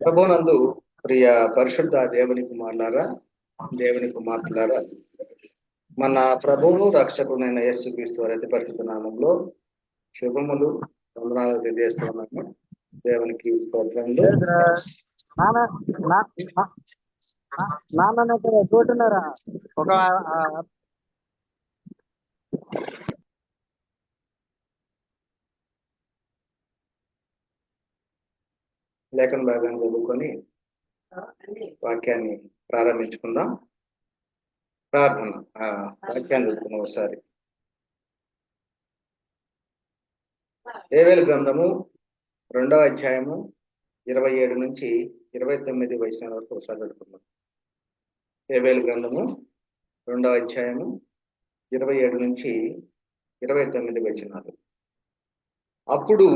ప్రభునందు ప్రియ పరిశుద్ధ దేవుని కుమారులారా, దేవుని కుమార్తెలారా, మన ప్రభువును రక్షకుడైన యేసుక్రీస్తు వారి అతి పరిశుద్ధ నామంలో శుభములు వందనాలు తెలియజేస్తున్నాము. దేవునికి స్తోత్రములు. నాన్న నాన్న తోటున్నారా ఒక లేఖన భాగాన్ని చదువుకొని వాక్యాన్ని ప్రారంభించుకుందాం. ప్రార్థన. వాక్యాన్ని చదువుకున్నాం ఒకసారి. లేవీయుల గ్రంథము 2వ అధ్యాయము 27 నుంచి 29 వచనాల వరకు ఒకసారి చదువుకుందాం. లేవీయుల గ్రంథము 2వ అధ్యాయము 27 నుంచి 29 వచనాలు. అప్పుడు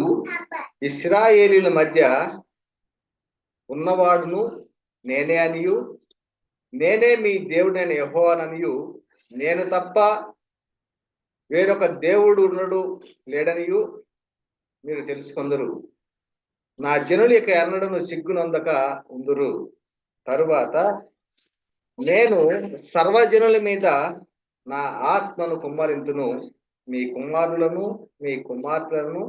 ఇశ్రాయేలీల మధ్య ఉన్నవాడును నేనే అనియు, నేనే మీ దేవుడైన యెహోవాననియు, నేను తప్ప వేరొక దేవుడు ఉన్నడు లేడనియు మీరు తెలుసుకొందరు. నా జనులు ఇక ఎన్నడను సిగ్గునందక ఉందురు. తరువాత నేను సర్వజనుల మీద నా ఆత్మను కుమ్మరింతును. మీ కుమారులను మీ కుమార్తెలను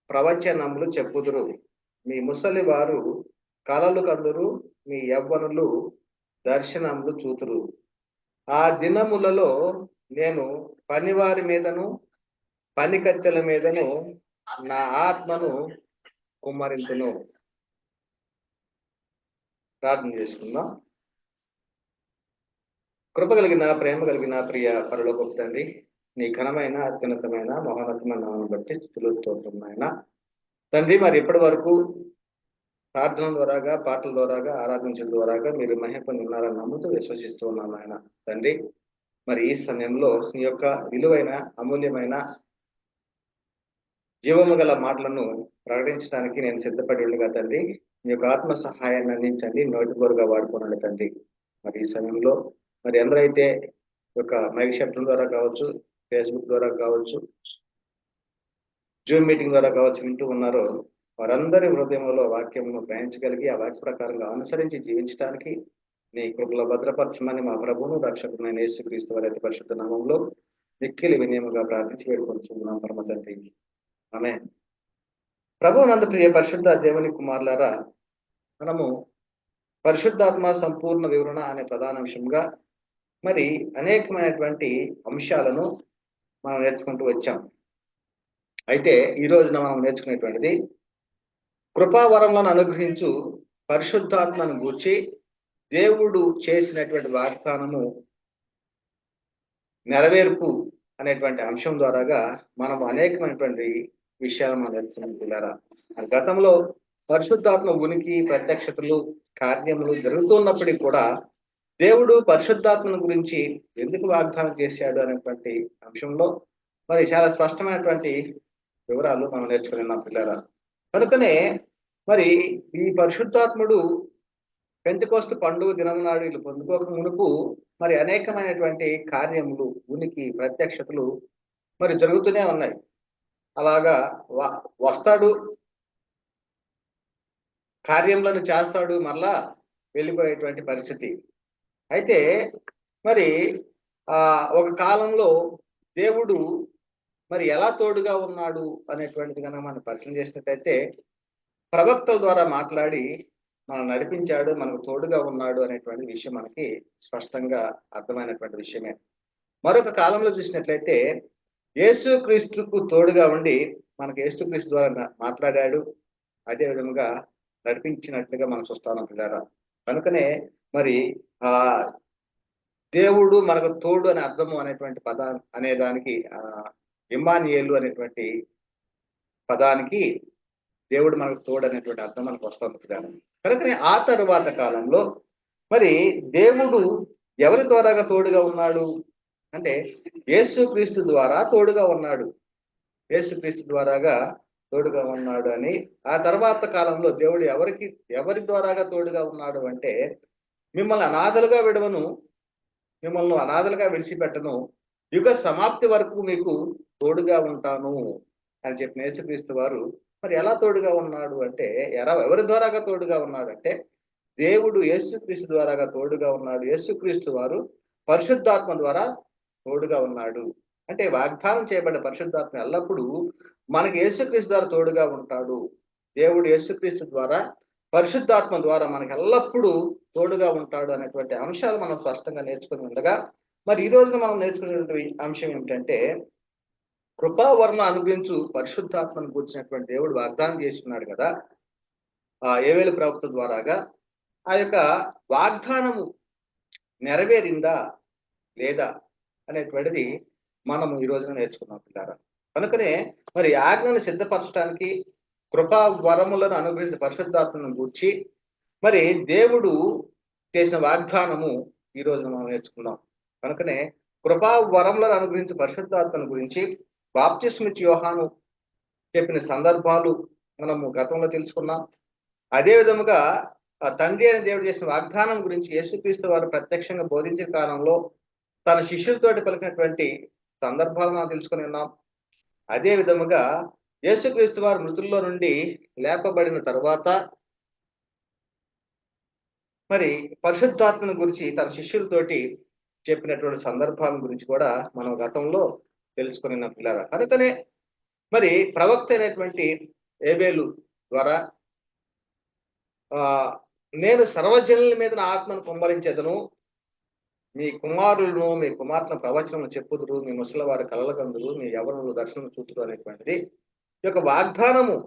ప్రవచనములు చెప్పుదురు. మీ ముసలి వారు కలలు కందురు. మీ యవ్వనులు దర్శనములు చూతురు. ఆ దినములలో నేను పనివారి మీదను పని కత్తెల మీదను నా ఆత్మను కుమ్మరింతును. ప్రార్థన చేసుకుందాం. కృప కలిగిన ప్రేమ కలిగిన ప్రియ పరలోకపు తండ్రి, నీ ఘనమైన అత్యున్నతమైన మహోన్నతమైన నామమును బట్టి స్తుతులు స్తోత్రములు నాయన. తండ్రి, మరి ఇప్పటి వరకు ప్రార్థన ద్వారాగా, పాటల ద్వారాగా, ఆరాధించడం ద్వారాగా మీరు మహిమను ఉన్నారని నమ్ముతూ విశ్వసిస్తూ ఉన్నాను ఆయన. తండ్రి, మరి ఈ సమయంలో నీ యొక్క విలువైన అమూల్యమైన జీవము గల మాటలను ప్రకటించడానికి నేను సిద్ధపడి ఉండగా తండ్రి, మీ యొక్క ఆత్మ సహాయాన్ని అందించండి, నోటిబోరుగా వాడుకోనండి తండ్రి. మరి ఈ సమయంలో మరి ఎందరైతే ఒక మైక్ శబ్దం ద్వారా కావచ్చు, ఫేస్బుక్ ద్వారా కావచ్చు, జూమ్ మీటింగ్ ద్వారా కావచ్చు వింటూ ఉన్నారో వారందరి హృదయంలో వాక్యమును గ్రహించగలిగి ఆ వాక్య ప్రకారంగా అనుసరించి జీవించడానికి నీ కృపలో భద్రపరచమని మా ప్రభువును రక్షకుడైన యేసుక్రీస్తు వారి అతి పరిశుద్ధ నామంలో మిక్కిలి వినయముగా ప్రార్థించి వేడుకొంచున్నాం పరమ తండ్రి. ఆమేన్. ప్రభువునందు ప్రియ పరిశుద్ధ దేవుని కుమారులారా, మనము పరిశుద్ధాత్మ సంపూర్ణ వివరణ అనే ప్రధాన అంశంగా మరి అనేకమైనటువంటి అంశాలను మనం నేర్చుకుంటూ వచ్చాం. అయితే ఈ రోజున మనం నేర్చుకునేటువంటిది కృపావరములను అనుగ్రహించు పరిశుద్ధాత్మను గూర్చి దేవుడు చేసినటువంటి వాగ్దానము నెరవేర్పు అనేటువంటి అంశం ద్వారాగా మనం అనేకమైనటువంటి విషయాలు మనం నేర్చుకుంటున్నారా. గతంలో పరిశుద్ధాత్మ ఉనికి, ప్రత్యక్షతలు, కార్యములు జరుగుతున్నప్పటికీ కూడా దేవుడు పరిశుద్ధాత్మను గురించి ఎందుకు వాగ్దానం చేశాడు అనేటువంటి అంశంలో మరి చాలా స్పష్టమైనటువంటి వివరాలు మనం నేర్చుకున్నాం పిల్లరా. కనుకనే మరి ఈ పరిశుద్ధాత్ముడు పెంతెకొస్తు పండుగ దినం నాడు వీళ్ళు పొందుకోక మునుపు మరి అనేకమైనటువంటి కార్యములు, ఉనికి, ప్రత్యక్షతలు మరి జరుగుతూనే ఉన్నాయి. అలాగా వస్తాడు, కార్యములను చేస్తాడు, మరలా వెళ్ళిపోయేటువంటి పరిస్థితి. అయితే మరి ఒక కాలంలో దేవుడు మరి ఎలా తోడుగా ఉన్నాడు అనేటువంటిది కనుక మనం పరిశీలన చేసినట్టయితే ప్రవక్తల ద్వారా మాట్లాడి మనం నడిపించాడు, మనకు తోడుగా ఉన్నాడు అనేటువంటి విషయం మనకి స్పష్టంగా అర్థమైనటువంటి విషయమే. మరొక కాలంలో చూసినట్లయితే యేసుక్రీస్తుకు తోడుగా ఉండి మనకు యేసుక్రీస్తు ద్వారా మాట్లాడాడు, అదే విధముగా నడిపించినట్లుగా మనం చూస్తాం పిల్లారా. కనుకనే మరి దేవుడు మనకు తోడు అనే అర్థము అనేటువంటి అనే దానికి ఇమ్మానుయేలు అనేటువంటి పదానికి దేవుడు మనకు తోడు అనేటువంటి అర్థం మనకు వస్తుంది పిల్లారా. కనుకనే ఆ తరువాత కాలంలో మరి దేవుడు ఎవరి ద్వారాగా తోడుగా ఉన్నాడు అంటే యేసుక్రీస్తు ద్వారా తోడుగా ఉన్నాడు. యేసుక్రీస్తు ద్వారాగా తోడుగా ఉన్నాడు అని ఆ తర్వాత కాలంలో దేవుడు ఎవరి ద్వారాగా తోడుగా ఉన్నాడు అంటే మిమ్మల్ని అనాథలుగా విడవను, మిమ్మల్ని అనాథలుగా విడిచిపెట్టను, యుగ సమాప్తి వరకు మీకు తోడుగా ఉంటాను అని చెప్పిన యేసుక్రీస్తు వారు మరి ఎలా తోడుగా ఉన్నాడు అంటే, ఎవరి ద్వారాగా తోడుగా ఉన్నాడు అంటే, దేవుడు యేసుక్రీస్తు ద్వారాగా తోడుగా ఉన్నాడు. యేసుక్రీస్తు వారు పరిశుద్ధాత్మ ద్వారా తోడుగా ఉన్నాడు. అంటే వాగ్దానం చేయబడిన పరిశుద్ధాత్మ ఎల్లప్పుడూ మనకి యేసుక్రీస్తు ద్వారా తోడుగా ఉంటాడు. దేవుడు యేసుక్రీస్తు ద్వారా పరిశుద్ధాత్మ ద్వారా మనకి ఎల్లప్పుడూ తోడుగా ఉంటాడు అనేటువంటి అంశాలు మనం స్పష్టంగా నేర్చుకుని ఉండగా, మరి ఈ రోజున మనం నేర్చుకునేటువంటి అంశం ఏమిటంటే, కృపావరణ అనుగ్రహించు పరిశుద్ధాత్మను గురించినటువంటి దేవుడు వాగ్దానం చేస్తున్నాడు కదా, యోవేలు ప్రవక్త ద్వారాగా. ఆ యొక్క వాగ్దానము నెరవేరిందా లేదా అనేటువంటిది మనము ఈ రోజున నేర్చుకున్నాం పిల్లారా. కనుకనే మరి ఆజ్ఞను సిద్ధపరచడానికి కృపా వరములను అనుగ్రహించిన పరిశుద్ధాత్మను గూర్చి మరి దేవుడు చేసిన వాగ్దానము ఈ రోజున మనం నేర్చుకుందాం. కనుకనే కృపా వరములను అనుగ్రహించిన పరిశుద్ధాత్మను గురించి బాప్తిస్మిచ్చి యోహాను చెప్పిన సందర్భాలు మనము గతంలో తెలుసుకున్నాం. అదే విధముగా ఆ తండ్రి అయిన దేవుడు చేసిన వాగ్దానం గురించి యేసుక్రీస్తు వారు ప్రత్యక్షంగా బోధించిన కాలంలో తన శిష్యులతోటి పలికినటువంటి సందర్భాలు మనం తెలుసుకుని ఉన్నాం. అదే విధముగా యేసుక్రీస్తు వారు మృతుల్లో నుండి లేపబడిన తర్వాత మరి పరిశుద్ధాత్మను గురించి తన శిష్యులతోటి చెప్పినటువంటి సందర్భాల గురించి కూడా మనం గతంలో తెలుసుకుని ఉన్నాం పిల్లరా. కనుకనే మరి ప్రవక్త అయినటువంటి యోవేలు ద్వారా నేను సర్వజనుల మీద నా ఆత్మను కుమ్మరించేదను, మీ కుమారులను మీ కుమార్తెను ప్రవచనం చెప్పుదురు, మీ ముసలివారి కలలకందురు, మీ యవ్వనులు దర్శనం చూతురు అనేటువంటిది ఈ యొక్క వాగ్దానము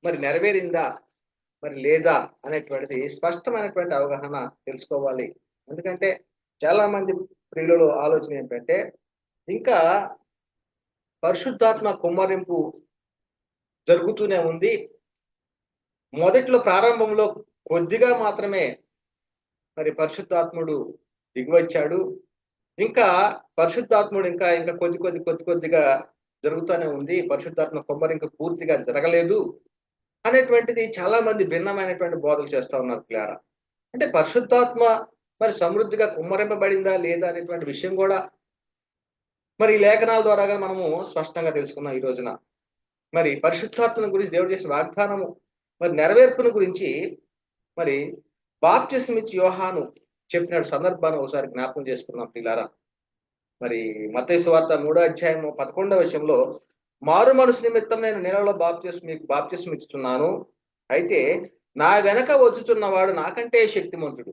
మరి నెరవేరిందా మరి లేదా అనేటువంటిది స్పష్టమైనటువంటి అవగాహన తెలుసుకోవాలి. ఎందుకంటే చాలా మంది ప్రియులలో ఆలోచన ఏంటంటే, ఇంకా పరిశుద్ధాత్మ కుమ్మరింపు జరుగుతూనే ఉంది, మొదట్లో ప్రారంభంలో కొద్దిగా మాత్రమే మరి పరిశుద్ధాత్ముడు దిగివచ్చాడు, ఇంకా పరిశుద్ధాత్ముడు ఇంకా ఇంకా కొద్దిగా జరుగుతూనే ఉంది, పరిశుద్ధాత్మ కుమ్మరింపు పూర్తిగా జరగలేదు అనేటువంటిది చాలా మంది భిన్నమైనటువంటి బోధలు చేస్తా ఉన్నారు పిల్లారా. అంటే పరిశుద్ధాత్మ మరి సమృద్ధిగా కుమ్మరింపబడిందా లేదా అనేటువంటి విషయం కూడా మరి ఈ లేఖనాల ద్వారా మనము స్పష్టంగా తెలుసుకున్నాం. ఈ రోజున మరి పరిశుద్ధాత్మను గురించి దేవుడు చేసిన వాగ్దానము మరి నెరవేర్పును గురించి మరి బాప్తిస్మిచ్చి యోహాను చెప్పిన సందర్భాన్ని ఒకసారి జ్ఞాపకం చేసుకున్నాం పిల్లారా. మరి మత్తయి సువార్త 3:11 మారు మనసు నిమిత్తం నేను నీళ్ళలో మీకు బాప్తిస్మ ఇస్తున్నాను, అయితే నా వెనక వచ్చుచున్నవాడు నాకంటే శక్తిమంతుడు,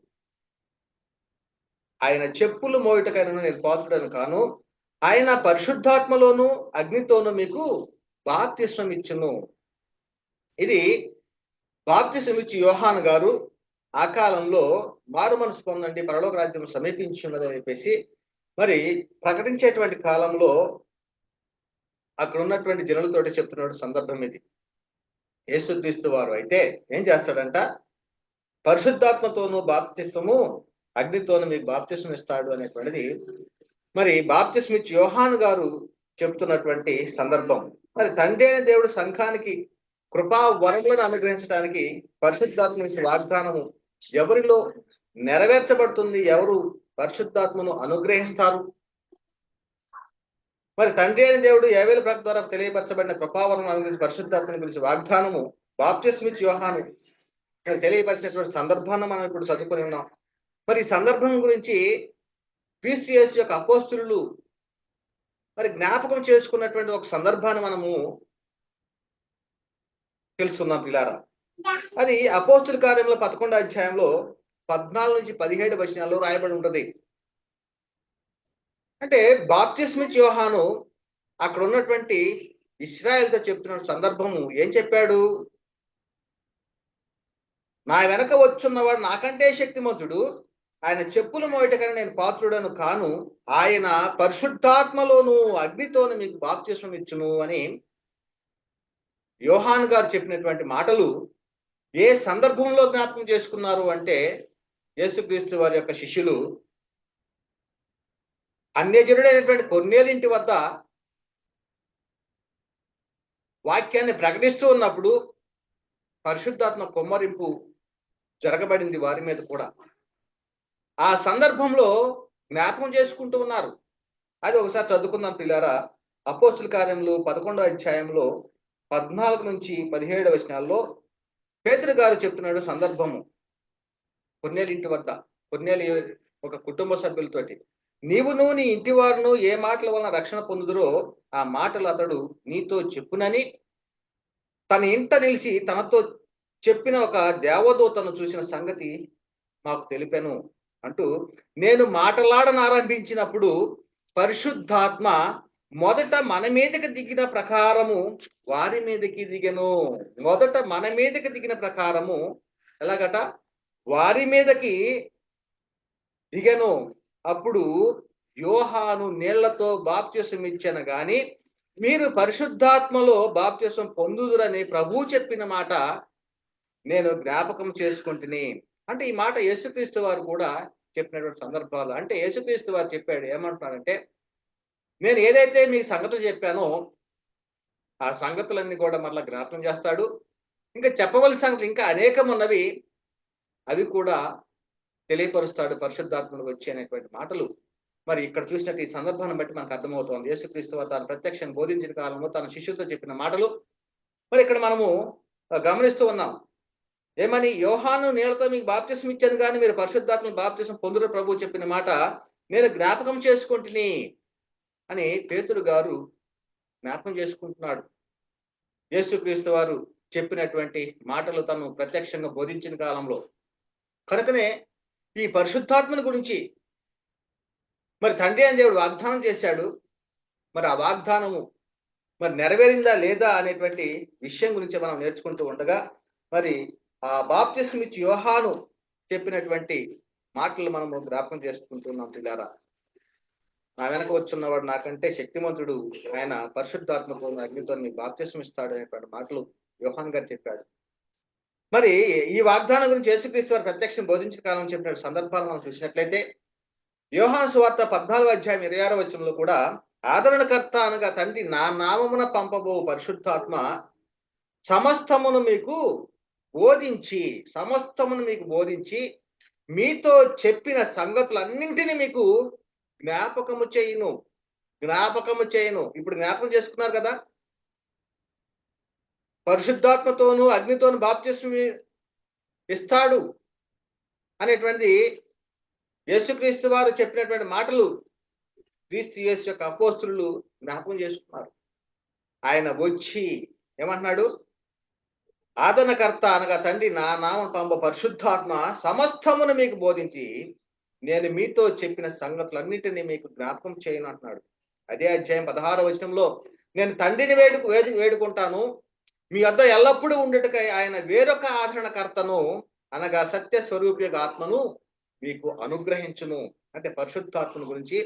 ఆయన చెప్పులు మోయుటకైనా నేను పాత్రుడను కాను, ఆయన పరిశుద్ధాత్మలోను అగ్నితోనూ మీకు బాప్తిస్మం ఇచ్చును. ఇది బాప్తిస్మం ఇచ్చి యోహాను గారు ఆ కాలంలో మారు మనసు పొందండి, పరలోక రాజ్యం సమీపించి ఉన్నదని చెప్పేసి మరి ప్రకటించేటువంటి కాలంలో అక్కడ ఉన్నటువంటి జనులతోటి చెప్తున్న సందర్భం ఇది. యేసుక్రీస్తు వారు అయితే ఏం చేస్తాడంట, పరిశుద్ధాత్మతోనూ బాప్తిస్మము అగ్నితోనూ మీకు బాప్తిస్మం ఇస్తాడు అనేటువంటిది మరి బాప్తిస్మిచ్చి యోహాను గారు చెప్తున్నటువంటి సందర్భం. మరి తండ్రి అయిన దేవుడు సంఘానికి కృపా వరములను అనుగ్రహించడానికి పరిశుద్ధాత్మ వాగ్దానము ఎవరిలో నెరవేర్చబడుతుంది, ఎవరు పరిశుద్ధాత్మను అనుగ్రహిస్తారు? మరి తండ్రి అయిన దేవుడు యోవేలు ప్రవక్త ద్వారా తెలియపరచబడిన కృపావరం అనుగ్రహించి పరిశుద్ధాత్మని గురించి వాగ్దానము బాప్తిస్మిచ్చి యోహాను తెలియపరిచినటువంటి సందర్భాన్ని మనం ఇప్పుడు చదువుకొని ఉన్నాం. మరి ఈ సందర్భం గురించి క్రీస్తు యేసు యొక్క అపోస్తులు మరి జ్ఞాపకం చేసుకున్నటువంటి ఒక సందర్భాన్ని మనము తెలుసుకుందాం పిల్లారా. అది అపోస్తుల కార్యంలో 11 14-17 రాయబడి ఉంటది. అంటే బాప్తిస్మిచ్చి యోహాను అక్కడ ఉన్నటువంటి ఇశ్రాయేలుతో చెప్తున్న సందర్భము ఏం చెప్పాడు, నా వెనక వచ్చున్నవాడు నాకంటే శక్తిమంతుడు, ఆయన చెప్పులు మోయటకని నేను పాత్రుడను కాను, ఆయన పరిశుద్ధాత్మలోను అగ్నితోను మీకు బాప్తిస్మం ఇచ్చును అని యోహాను గారు చెప్పినటువంటి మాటలు ఏ సందర్భంలో జ్ఞాపకం చేసుకున్నారు అంటే, యేసుక్రీస్తు వారి యొక్క శిష్యులు అన్యజనుడైనటువంటి కొర్నేలింటి వద్ద వాక్యాన్ని ప్రకటిస్తూ ఉన్నప్పుడు పరిశుద్ధాత్మ కుమ్మరింపు జరగబడింది వారి మీద కూడా. ఆ సందర్భంలో జ్ఞాపకం చేసుకుంటూ ఉన్నారు. అది ఒకసారి చదువుకుందాం పిల్లారా. అపోస్తుల కార్యములు 11 14 నుంచి 17 వచనాల్లో పేతురు గారు చెప్తున్నాడు సందర్భము. కొర్నేలు ఇంటి వద్ద, కొర్నేలు ఒక కుటుంబ సభ్యులతోటి, నీవును నీ ఇంటి వారును ఏ మాటల వలన రక్షణ పొందుదురో ఆ మాటలు అతడు నీతో చెప్పునని తన ఇంట నిలిచి తనతో చెప్పిన ఒక దేవదూతను చూసిన సంగతి మాకు తెలిపాను అంటూ, నేను మాటలాడనారంభించినప్పుడు పరిశుద్ధాత్మ మొదట మన మీదకి దిగిన ప్రకారము వారి మీదకి దిగను. మొదట మన మీదకి దిగిన ప్రకారము ఎలాగట? వారి మీదకి దిగను. అప్పుడు యోహాను నీళ్లతో బాప్తిసం ఇచ్చాను గాని మీరు పరిశుద్ధాత్మలో బాప్తిసం పొందుదురని ప్రభువు చెప్పిన మాట నేను జ్ఞాపకం చేసుకుంటుని. అంటే ఈ మాట యేసుక్రీస్తు వారు కూడా చెప్పినటువంటి సందర్భాలు. అంటే యేసుక్రీస్తు వారు చెప్పాడు, ఏమంటున్నారంటే, నేను ఏదైతే మీ సంగతులు చెప్పానో ఆ సంగతులన్నీ కూడా మరలా జ్ఞాపకం చేస్తాడు. ఇంకా చెప్పవలసిన సంగతులు ఇంకా అనేకం ఉన్నవి, అవి కూడా తెలియపరుస్తాడు పరిశుద్ధాత్మను వచ్చి అనేటువంటి మాటలు. మరి ఇక్కడ చూసినట్టు ఈ సందర్భాన్ని బట్టి మనకు అర్థమవుతోంది. యేసుక్రీస్తు వారు తన ప్రత్యక్షను బోధించిన కాలంలో తన శిష్యులతో చెప్పిన మాటలు మరి ఇక్కడ మనము గమనిస్తూ ఉన్నాం. ఏమని? యోహాను నీళ్లతో మీకు బాప్తిసం ఇచ్చాను కానీ మీరు పరిశుద్ధాత్మ బాప్తిసం పొందురు ప్రభువు చెప్పిన మాట నేను జ్ఞాపకం చేసుకుంటుని అని పేతురు గారు జ్ఞాపకం చేసుకుంటున్నాడు. యేసుక్రీస్తు వారు చెప్పినటువంటి మాటలు తను ప్రత్యక్షంగా బోధించిన కాలంలో. కనుకనే ఈ పరిశుద్ధాత్మని గురించి మరి తండ్రి అని దేవుడు వాగ్దానం చేశాడు. మరి ఆ వాగ్దానము మరి నెరవేరిందా లేదా అనేటువంటి విషయం గురించి మనం నేర్చుకుంటూ ఉండగా, మరి ఆ బాప్తిసం ఇచ్చి యోహాను చెప్పినటువంటి మాటలు మనము జ్ఞాపకం చేసుకుంటున్నాం. పిల్లారా, నా వెనక వచ్చున్నవాడు నాకంటే శక్తిమంతుడు, ఆయన పరిశుద్ధాత్మతో అగ్నితో మీకు బాప్తిసం ఇస్తాడు అనేటువంటి మాటలు యోహాన్ గారు చెప్పాడు. మరి ఈ వాగ్దానం గురించి యేసుక్రీస్తు వారు ప్రత్యక్షం బోధించిన కాలం చెప్పిన సందర్భాలు మనం చూసినట్లయితే యోహాను సువార్త 14వ అధ్యాయం 26వ వచనంలో కూడా ఆదరణకర్త అనగా తండ్రి నా నామమున పంపబో పరిశుద్ధాత్మ సమస్తమును మీకు బోధించి మీతో చెప్పిన సంగతులన్నింటినీ మీకు జ్ఞాపకము చేయను. ఇప్పుడు జ్ఞాపకం చేసుకున్నారు కదా, పరిశుద్ధాత్మతోను అగ్నితోను బాప్తిసం ఇస్తాడు అనేటువంటిది యేసుక్రీస్తు వారు చెప్పినటువంటి మాటలు క్రీస్తు యేసు యొక్క అపోస్తులు జ్ఞాపకం చేసుకున్నారు. ఆయన వచ్చి ఏమంటున్నాడు? ఆదరణకర్త అనగా తండ్రి నా నామం పంప పరిశుద్ధాత్మ సమస్తమును మీకు బోధించి నేను మీతో చెప్పిన సంగతులన్నిటినీ మీకు జ్ఞాపకం చేయను అంటున్నాడు. అదే అధ్యాయం 16వ వచనంలో నేను తండ్రిని వేడుకుంటాను, మీ వద్ద ఎల్లప్పుడూ ఉండుటకై ఆయన వేరొక ఆదరణకర్తను అనగా సత్య స్వరూప ఆత్మను మీకు అనుగ్రహించును. అంటే పరిశుద్ధాత్మను గురించి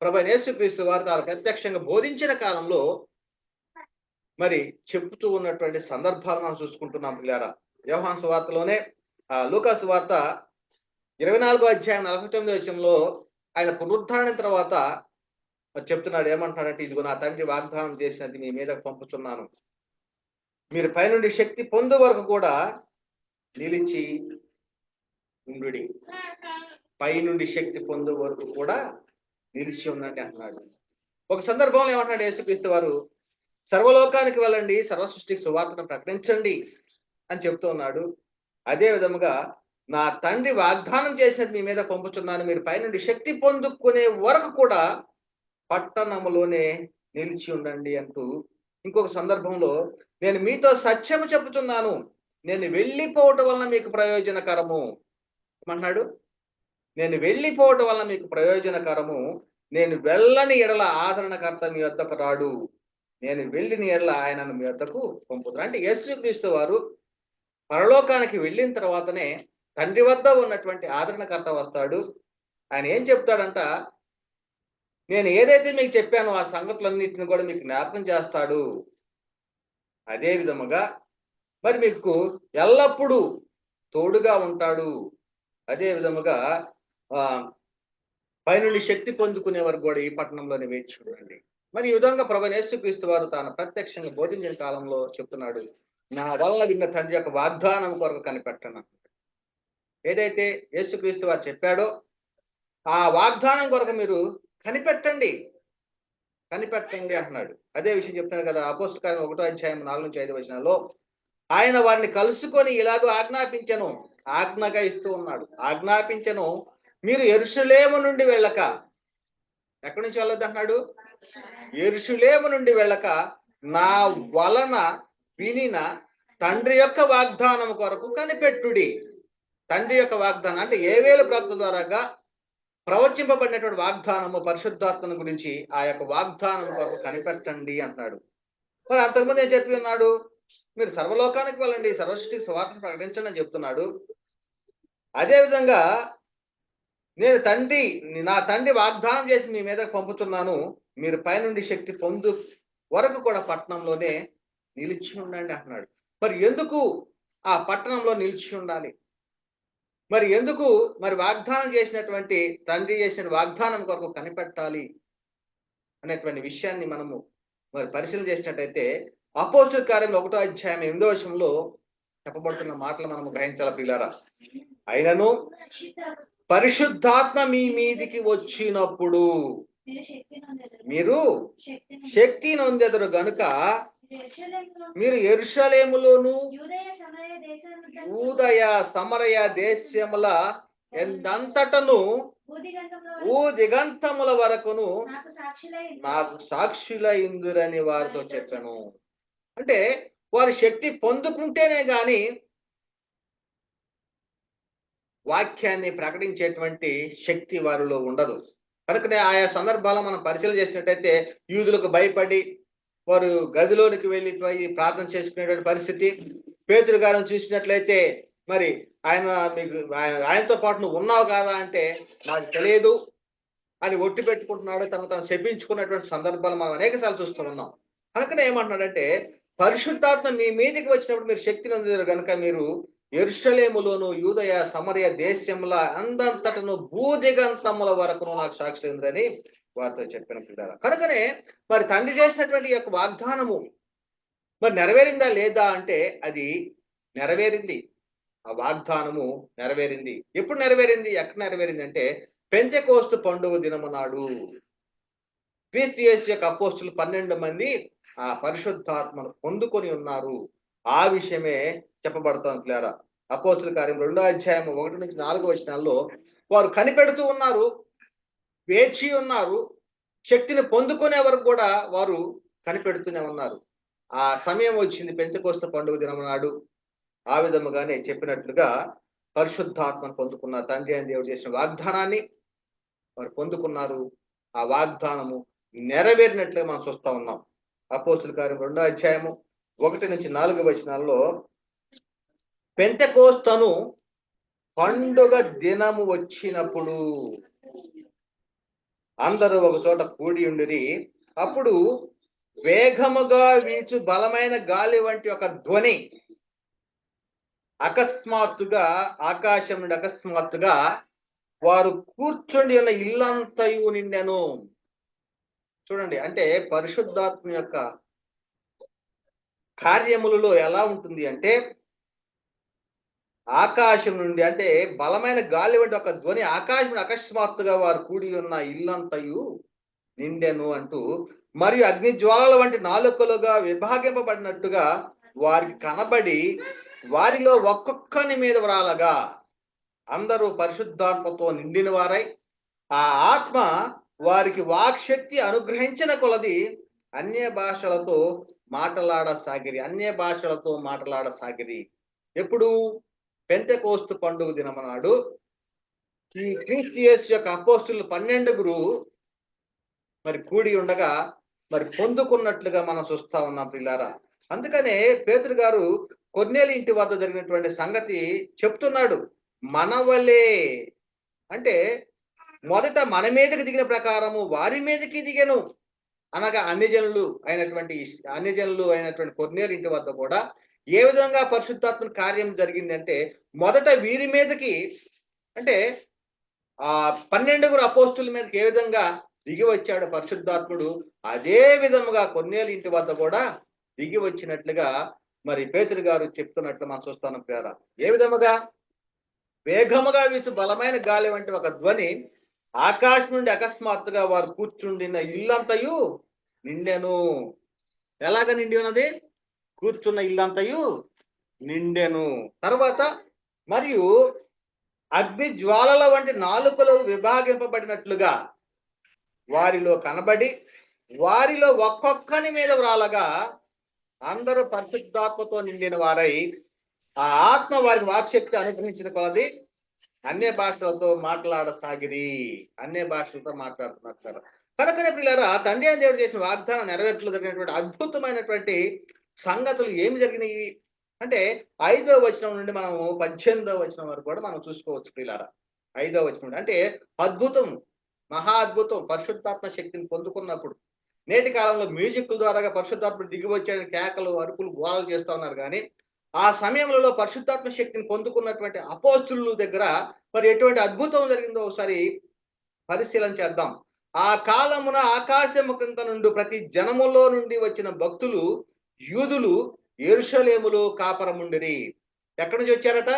ప్రభువైన యేసుక్రీస్తు వారు తాను ప్రత్యక్షంగా బోధించిన కాలంలో మరి చెప్తూ ఉన్నటువంటి సందర్భాలు మనం చూసుకుంటున్నాం. పిల్లారా, యోహాను సువార్తలోనే లూకా సువార్త 24వ అధ్యాయం 49వ వచనంలో ఆయన పునరుద్ధరణ తర్వాత చెప్తున్నాడు. ఏమంటున్నాడంటే, ఇదిగో నా తండ్రి వాగ్దానం చేసినది మీ మీద పంపుతున్నాను, మీరు పైనుండి శక్తి పొందు వరకు కూడా నిలిచి ఉండుడి. పైనుండి శక్తి పొందు వరకు కూడా నిలిచి ఉండండి అంటున్నాడు. ఒక సందర్భంలో ఏమంటున్నాడు యేసుక్రీస్తు వారు? సర్వలోకానికి వెళ్ళండి, సర్వ సృష్టికి సువార్తను ప్రకటించండి అని చెప్తూ ఉన్నాడు. అదే విధముగా నా తండ్రి వాగ్దానం చేసినట్టు మీ మీద పంపుతున్నాను, మీరు పైనుండి శక్తి పొందుకునే వరకు కూడా పట్టణములోనే నిలిచి ఉండండి అంటూ ఇంకొక సందర్భంలో నేను మీతో సత్యము చెబుతున్నాను, నేను వెళ్ళిపోవటం వలన మీకు ప్రయోజనకరము ఏమంటున్నాడు? నేను వెళ్ళిపోవటం వలన మీకు ప్రయోజనకరము, నేను వెళ్ళని ఎడల ఆదరణకర్త మీ వద్దకు రాడు, నేను వెళ్ళిన ఎడల ఆయనను మీ వద్దకు పంపుతాను. అంటే యేసుక్రీస్తు వారు పరలోకానికి వెళ్ళిన తర్వాతనే తండ్రి వద్ద ఉన్నటువంటి ఆదరణకర్త వస్తాడు. ఆయన ఏం చెప్తాడంట? నేను ఏదైతే మీకు చెప్పానో ఆ సంగతులన్నింటిని కూడా మీకు జ్ఞాపకం చేస్తాడు. అదే విధముగా మరి మీకు ఎల్లప్పుడూ తోడుగా ఉంటాడు. అదే విధముగా పైనుండి శక్తి పొందుకునే వరకు కూడా ఈ పట్టణంలోనే వేచి చూడండి. మరి ఈ విధంగా ప్రభువైన యేసుక్రీస్తు వారు తాను ప్రత్యక్షంగా బోధించిన కాలంలో చెప్తున్నాడు, నా వలన విన్న తండ్రి యొక్క వాగ్దానం కొరకు కనిపెట్టను. ఏదైతే యేసుక్రీస్తు వారు చెప్పాడో ఆ వాగ్దానం కొరకు మీరు కనిపెట్టండి. కనిపెట్టండి అంటున్నాడు. అదే విషయం చెప్తున్నాడు కదా, అపోస్తల కార్యం 1:4-5 ఆయన వారిని కలుసుకొని ఇలాగో ఆజ్ఞాపించెను, ఆజ్ఞగా ఇస్తూ ఉన్నాడు. ఆజ్ఞాపించెను, మీరు యెరూషలేము నుండి వెళ్ళక, ఎక్కడి నుంచి వెళ్ళొద్దు అంటున్నాడు? యెరూషలేము నుండి వెళ్ళక నా వలన వినిన తండ్రి యొక్క వాగ్దానం కొరకు కనిపెట్టుడి. తండ్రి యొక్క వాగ్దానం అంటే ఏవేలు ప్రవక్త ద్వారాగా ప్రవచింపబడినటువంటి వాగ్దానము పరిశుద్ధాత్మను గురించి, ఆ యొక్క వాగ్దానం కొరకు కనిపెట్టండి అంటున్నాడు. మరి అంతకుముందు ఏం చెప్పి ఉన్నాడు? మీరు సర్వలోకానికి వెళ్ళండి, సర్వసృష్టికి సువార్తను ప్రకటించండి అని చెప్తున్నాడు. అదేవిధంగా నా తండ్రి వాగ్దానం చేసి మీ మీద పంపుతున్నాను, మీరు పైనుండి శక్తి పొందు వరకు కూడా పట్టణంలోనే నిలిచి ఉండండి అంటున్నాడు. మరి ఎందుకు ఆ పట్టణంలో నిలిచి ఉండాలి? మరి ఎందుకు వాగ్దానం చేసినటువంటి తండ్రి చేసిన వాగ్దానం కొరకు కనిపెట్టాలి అనేటువంటి విషయాన్ని మనము పరిశీలన చేసినట్టయితే అపోస్తల కార్యం 1:8 చెప్పబడుతున్న మాటలు మనము గ్రహించాలి ప్రియులారా. అయినను పరిశుద్ధాత్మ మీ మీదికి వచ్చినప్పుడు మీరు శక్తి నొందెదరు గనుక మీరు యెరూషలేములోను యూదయ సమరయ దేశముల ఎందంతటను దిగంతముల వరకును నాకు సాక్షులైందురని వారితో చెప్పాను. అంటే వారు శక్తి పొందుకుంటేనే గాని వాక్యాన్ని ప్రకటించేటువంటి శక్తి వారిలో ఉండదు. కనుకనే ఆయా సందర్భాల్లో మనం పరిశీలన చేసినట్టయితే యూదులకు భయపడి వారు గదిలోనికి వెళ్ళిపోయి ప్రార్థన చేసుకునేటువంటి పరిస్థితి. పేతురు గారిని చూసినట్లయితే మరి ఆయనతో పాటు నువ్వు ఉన్నావు కాదా అంటే నాకు తెలియదు అని ఒట్టి పెట్టుకుంటున్నాడు, తను శపించుకున్నటువంటి సందర్భాలు మనం అనేక సార్లు చూస్తూ ఉన్నాం. కనుకనే ఏమంటున్నాడంటే పరిశుద్ధాత్మ మీ మీదికి వచ్చినప్పుడు మీరు శక్తిని పొందారు కనుక మీరు యెరూషలేములోను యూదయ సమరయ దేశముల అందంతటను భూదిగంతముల వరకును నాకు సాక్షులైందని వారితో చెప్పిన పిల్లల. కనుకనే తండ్రి చేసినటువంటి యొక్క వాగ్దానము నెరవేరిందా లేదా అంటే అది నెరవేరింది. ఆ వాగ్దానము నెరవేరింది. ఎప్పుడు నెరవేరింది? ఎక్కడ నెరవేరింది అంటే పెంతెకోస్తు పండుగ దినము నాడు క్రీస్తు యేసు యొక్క అపోస్తులు 12 మంది ఆ పరిశుద్ధాత్మను పొందుకొని ఉన్నారు. ఆ విషయమే చెప్పబడుతోంది పిల్లరా. అపోస్తుల కార్యం 2:1-4 వారు కనిపెడుతూ ఉన్నారు, వేచి ఉన్నారు, శక్తిని పొందుకునే వరకు కూడా వారు కనిపెడుతూనే ఉన్నారు. ఆ సమయం వచ్చింది పెంతెకోస్తు పండుగ దినం నాడు. ఆ విధముగానే చెప్పినట్లుగా పరిశుద్ధాత్మను పొందుకున్నారు. తండ్రి అయిన దేవుడు చేసిన వాగ్దానాన్ని వారు పొందుకున్నారు. ఆ వాగ్దానము నెరవేరినట్లుగా మనం చూస్తా ఉన్నాం. అపోస్తుల కార్యం 2:1-4 పెంతెకోస్తును పండుగ దినము వచ్చినప్పుడు అందరూ ఒక చోట కూడి ఉండిరి. అప్పుడు వేగముగా వీచు బలమైన గాలి వంటి ఒక ధ్వని అకస్మాత్తుగా ఆకాశం నుండి అకస్మాత్తుగా వారు కూర్చుండి ఉన్న ఇల్లంతయు నిండెను. చూడండి, అంటే పరిశుద్ధాత్మ యొక్క కార్యములలో ఎలా ఉంటుంది అంటే ఆకాశం నుండి అంటే బలమైన గాలి వంటి ఒక ధ్వని ఆకాశం అకస్మాత్తుగా వారు కూడి ఉన్న ఇల్లంతయు నిండెను అంటూ, మరియు అగ్ని జ్వాలల వంటి నాలుకలుగా విభాగింపబడినట్టుగా వారికి కనబడి వారిలో ఒక్కొక్కని మీద వ్రాలగా అందరూ పరిశుద్ధాత్మతో నిండిన వారై ఆ ఆత్మ వారికి వాక్శక్తి అనుగ్రహించిన కొలది అన్య భాషలతో మాటలాడసాగిరి. ఎప్పుడు? పెంతెకోస్తు పండుగ దినము నాడు ఈ క్రీస్తు యేసు యొక్క అపోస్తులు 12 కూడి ఉండగా పొందుకున్నట్లుగా మనం చూస్తా ఉన్నాం పిల్లారా. అందుకనే పేతురు గారు కొర్నేలి ఇంటి వద్ద జరిగినటువంటి సంగతి చెప్తున్నాడు. మనవలే అంటే మొదట మన మీదకి దిగిన ప్రకారము వారి మీదకి దిగను అనగా అన్ని జనులు అయినటువంటి కొర్నేలి ఇంటి వద్ద కూడా ఏ విధంగా పరిశుద్ధాత్మ కార్యం జరిగింది అంటే మొదట వీరి మీదకి అంటే 12 అపోస్తుల మీదకి ఏ విధంగా దిగి వచ్చాడు పరిశుద్ధాత్ముడు, అదే విధముగా కొర్నేలి ఇంటి వద్ద కూడా దిగి వచ్చినట్లుగా పేతురు గారు చెప్తున్నట్లు మనం చూస్తాం ప్రియారా. ఏ విధముగా? వేగముగా వీచు బలమైన గాలి వంటి ఒక ధ్వని ఆకాశం నుండి అకస్మాత్తుగా వారు కూర్చుండిన ఇల్లంతయు నిండెను. ఎలాగ నిండి ఉన్నది? కూర్చున్న ఇల్లంతయు నిండెను. తర్వాత మరియు అగ్ని జ్వాలల వంటి నాలుకలు విభాగింపబడినట్లుగా వారిలో కనబడి వారిలో ఒక్కొక్కని మీద వ్రాలగా అందరూ పరిశుద్ధాత్మతో నిండిన వారై ఆ ఆత్మ వారికి వాక్శక్తి అనుగ్రహించిన కొలది అన్య భాషలతో మాట్లాడసాగిరి. అన్య భాషలతో మాట్లాడుతున్నారు సార్. కనుకనే పిల్లరా, తండ్రి అయిన దేవుడు చేసిన వాగ్దానం నెరవేర్చలో జరిగినటువంటి అద్భుతమైనటువంటి సంగతులు ఏమి జరిగినాయి అంటే 5వ వచనం నుండి మనము 18వ వచనం వరకు కూడా మనం చూసుకోవచ్చు పిల్లరా. 5వ వచనం అంటే అద్భుతం, మహా అద్భుతం. పరిశుద్ధాత్మ శక్తిని పొందుకున్నప్పుడు నేటి కాలంలో మ్యూజిక్ ద్వారా పరిశుద్ధాత్మ దిగి వచ్చే కేకలు, అరుపులు, గోళలు చేస్తూ ఉన్నారు. కానీ ఆ సమయంలో పరిశుద్ధాత్మ శక్తిని పొందుకున్నటువంటి అపోస్తుల దగ్గర మరి ఎటువంటి అద్భుతం జరిగిందో ఒకసారి పరిశీలన చేద్దాం. ఆ కాలమున ఆకాశము కింద నుండి ప్రతి జనములో నుండి వచ్చిన భక్తులు యూదులు యెరూషలేములో కాపురముండిరి. ఎక్కడి నుంచి వచ్చారట?